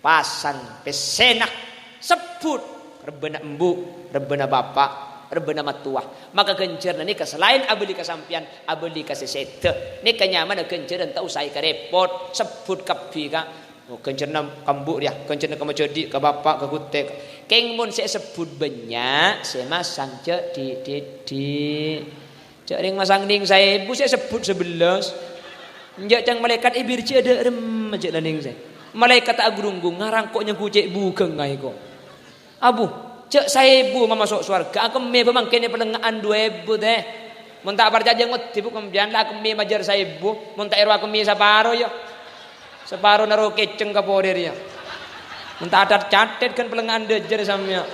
Pasang pesenak. Sebut rebena embu, rebena bapak, rebena matuah. Maka gencerna ni selain abeli kasampian, abeli kasesete. Ni nyaman genceran tak usah repot. Sebut kapi ka. Oh gencerna kambu dia, gencerna kamu jadi ke bapak ke kutek. Keng mun saya sebut banyak, saya masang cek di. Cek ring masang ding saya, bu saya sebut 11. Njak cang malaikat ibir cek ada rem cek ning saya. Malaikat agrunggung ngarang kok nyengku cek bugeng ngai kok. Abu, cek 1000 masuk surga. Aku me pemangkene pelengaan 2000 teh. Mun tak percaya ngerti bu kemudian lah aku me majar 1000. Mun tak ero aku me separo ya. Separo naro keceng ka poder ya. Mun tak ada catet kan pelengaan dejer samnya.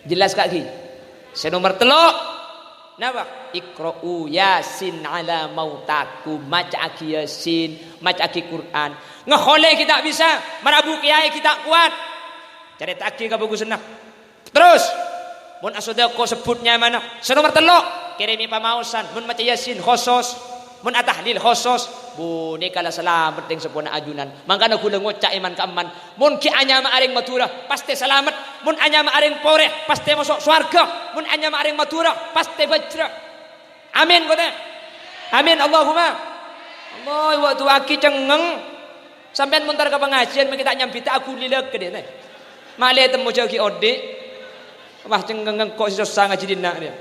Jelas kaki. Senomor telok. Napa? Iqra'u Yasin ala mautaku. Maca aki Yasin, maca aki Quran. Ngehole kita bisa, marabu kiai kita kuat. Cari taki ka bagus senang. Terus mun asodako sebutnya mana? Senomor telok kirimi pamausan. Mun maca Yasin khusus, mun atahlil khusus. Bu ni kala selamat ting sepona ajunan. Mangkana kula ngocak iman kaaman. Mun ki anya ma aring matura pasti selamat. Mun anya ma aring poreh pasti masuk swarga. Mun anya ma aring matura pasti bajra. Amin kota. Amin Allahumma. Allah waktu aki cengeng. Sampean muntar ke pengajian kita nyambita aku lileg ke dia. Male temu jagi ode. Wah cengeng kok susah ngaji dina dia.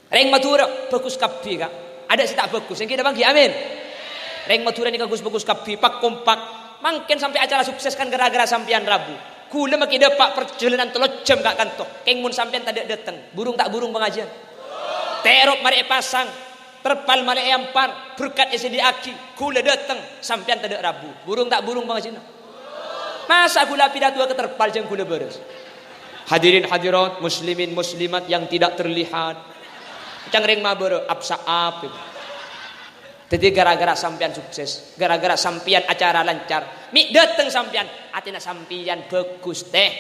Ring matura bagus kabeh kak. Ada sih tak bagus. Yang kita bagi amin. Reng matura ni bagus-bagus kapi pak kompak. Mungkin sampai acara sukses kan gara-gara sampian Rabu. Kula maki depak perjalanan 3 jam kak kantor. Keng mun sampian tak datang. Burung tak burung pengajian. Terop mari pasang. Terpal mari ampar. Berkat SD aki. Kula datang sampian tak Rabu. Burung tak burung pengajian. Masa kula pidato ke terpal jeng kula beres. Hadirin hadirat muslimin muslimat yang tidak terlihat. Cangring mabur absaap. Jadi gara-gara sampian sukses, gara-gara sampian acara lancar, mi dateng sampian, atina sampian bagus teh.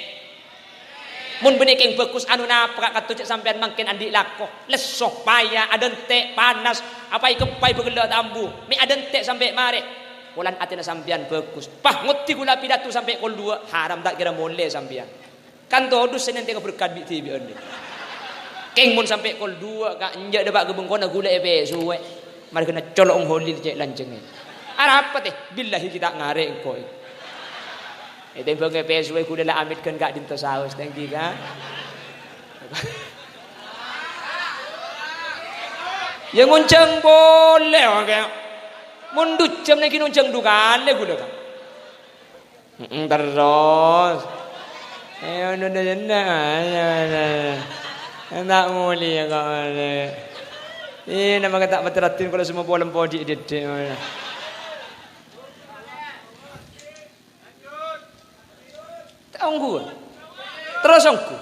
Mun benih keng bagus anu napa katucek sampian mangkin andi lakoh, lesok payah, adente panas, apa ikepai begela tambu, mi adente sampai mare. Wulan atina sampian bagus. Pah nguti kula pidato sampai kol 2, haram tak kira mole sampian. Kan todus senen tega berkat bi TV onde. Keng mun sampai kol 2 kak njak debak gebeng kona gula ebe suwe. Mari kena colong holil cek lanceng. Arah apa teh? Billahi kita ngarek koi. Itu yang pengen PSW kuda lah amit kan gak dinto saus tengki kan. Yang ngunceng boleh oke. Mundut jam lagi ngunceng dukan le kuda kan. Terus. Nak mulia kau. Nama kata materatin kalau semua bolam body dedek. Tunggu. Terus angku.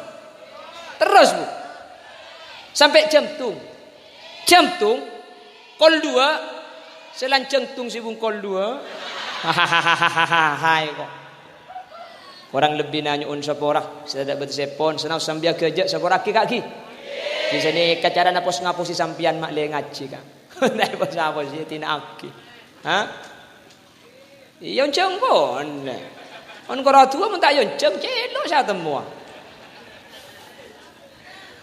Terus bu. Sampai jantung. Jantung kol 2 selanceng tung sibung kol 2. Hai kok. Orang lebih nanya sapora, saya tak betul sepon, senang sambil kerja sapora kaki. Di sini kacara napos ngapusi sampian mak le ngaji kan. Ndak apa sih tina aki. Hah? Iya onceng pon. On kora tua mun tak onceng celo sa temu.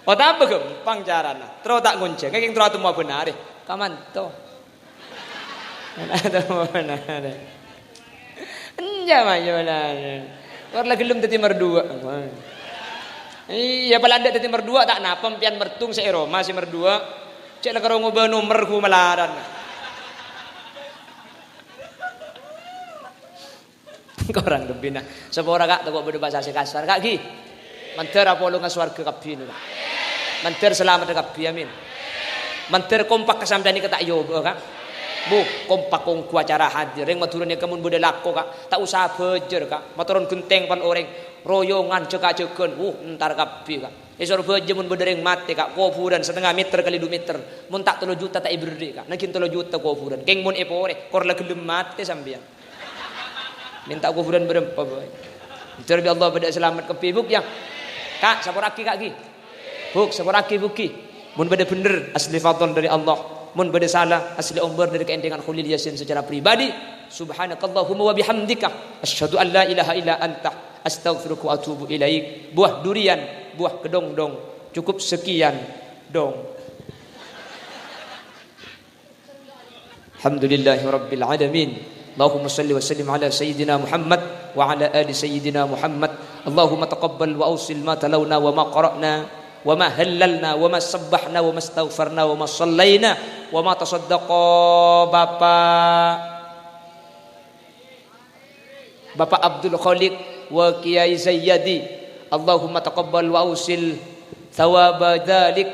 Oh tak gampang carana. Terus tak gonceng keng terus temu benar. Kamanto. Ada benar. Enja mayolan. Kor lagi gelem dadi merdua. Iya pelanda tadi merdua tak napa pian mertung se Roma si merdua cek lah karo ngoba nomor ku melaran. Korang lebih nah sepora kak tak bodo bahasa kasar kak gi manter apa lu ngaswarga kabeh kak manter selamat kabeh amin manter kompak kesampean iki tak yoba kak bu kompak kong acara hadir ring maturun kamun bodhe lako kak tak usah bejer kak maturun genteng pan oreng royongan cekak-ceken entar kabeh kak isor beje mun bedereng mate kak kuburan setengah meter kali 2 meter mun tak 3 juta tak iberde kak nakin 3 juta kuburan keng mun epore kor la gelem mate sampean minta kuburan berempa boy terbi Allah pada selamat kepibuk ya kak saporaki kak gi buk saporaki buki mun bade bener asli fadl dari Allah mun bade salah asli umbar dari keendengan Khalil Yasin secara pribadi subhanakallahumma wa bihamdika asyhadu an la ilaha illa anta astaghfiruka wa atubu ilaik. Buah durian, buah kedong-dong. Cukup sekian dong. Alhamdulillahi rabbil alamin. Allahumma salli wa sallim ala sayyidina Muhammad wa ala ali sayyidina Muhammad. Allahumma taqabbal wa awsil ma talawna wa ma qara'na wa ma halalna wa ma sabbahna wa ma astaghfarna wa ma sallayna wa ma tasaddaqa Bapak Abdul Khaliq wa Kiai Zayyadi. Allahumma taqabbal wa awsil thawaba dzalik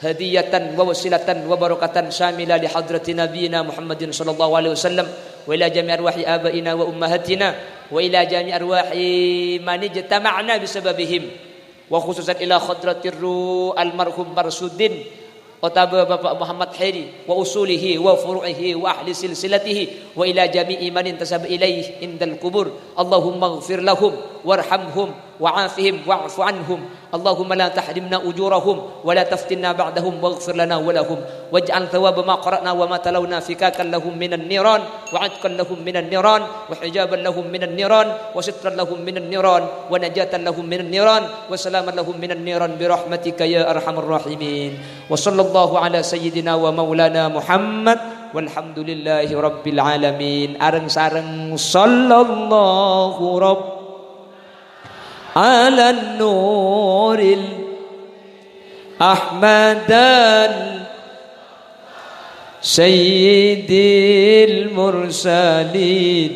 hadiyatan wa wasilatan wa barakatan syamila li hadrati nabiyina Muhammadin sallallahu alaihi wasallam wa ila jami' arwahi abaina wa ummahatina wa ila jami' arwahi man ijtama'na bisababihim wa khususan ila khadratir ruh almarhum Marsudin Otaba Bapak Muhammad Heri wa usulihi wa furu'ihi wa ahli silsilatihi wa ila jami'i man intasab ilaih indal kubur. Allahumma ighfir lahum warhamhum wa'afihim wa'fu anhum. Allahumma la tahrimna ujurahum wa la taftinna ba'dahum waghfir lana wa lahum waj'al thawaba ma qara'na wa ma talawna fikakan lahum minan niran wa 'atqan lahum minan niran wa hijaban lahum minan niran wa sitran lahum minan niran wa najatan lahum minan niran wa salaman lahum minan niran bi rahmatika ya arhamar rahimin. Wa sallallahu ala sayyidina wa maulana Muhammad walhamdulillahi rabbil alamin. Areng sareng sallallahu rabb ala nuril ahmadan sayyidil mursalin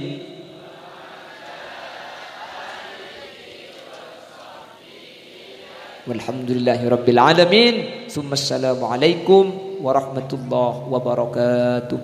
walhamdulillahi rabbil alamin. Tsumma assalamu alaikum warahmatullahi wabarakatuh.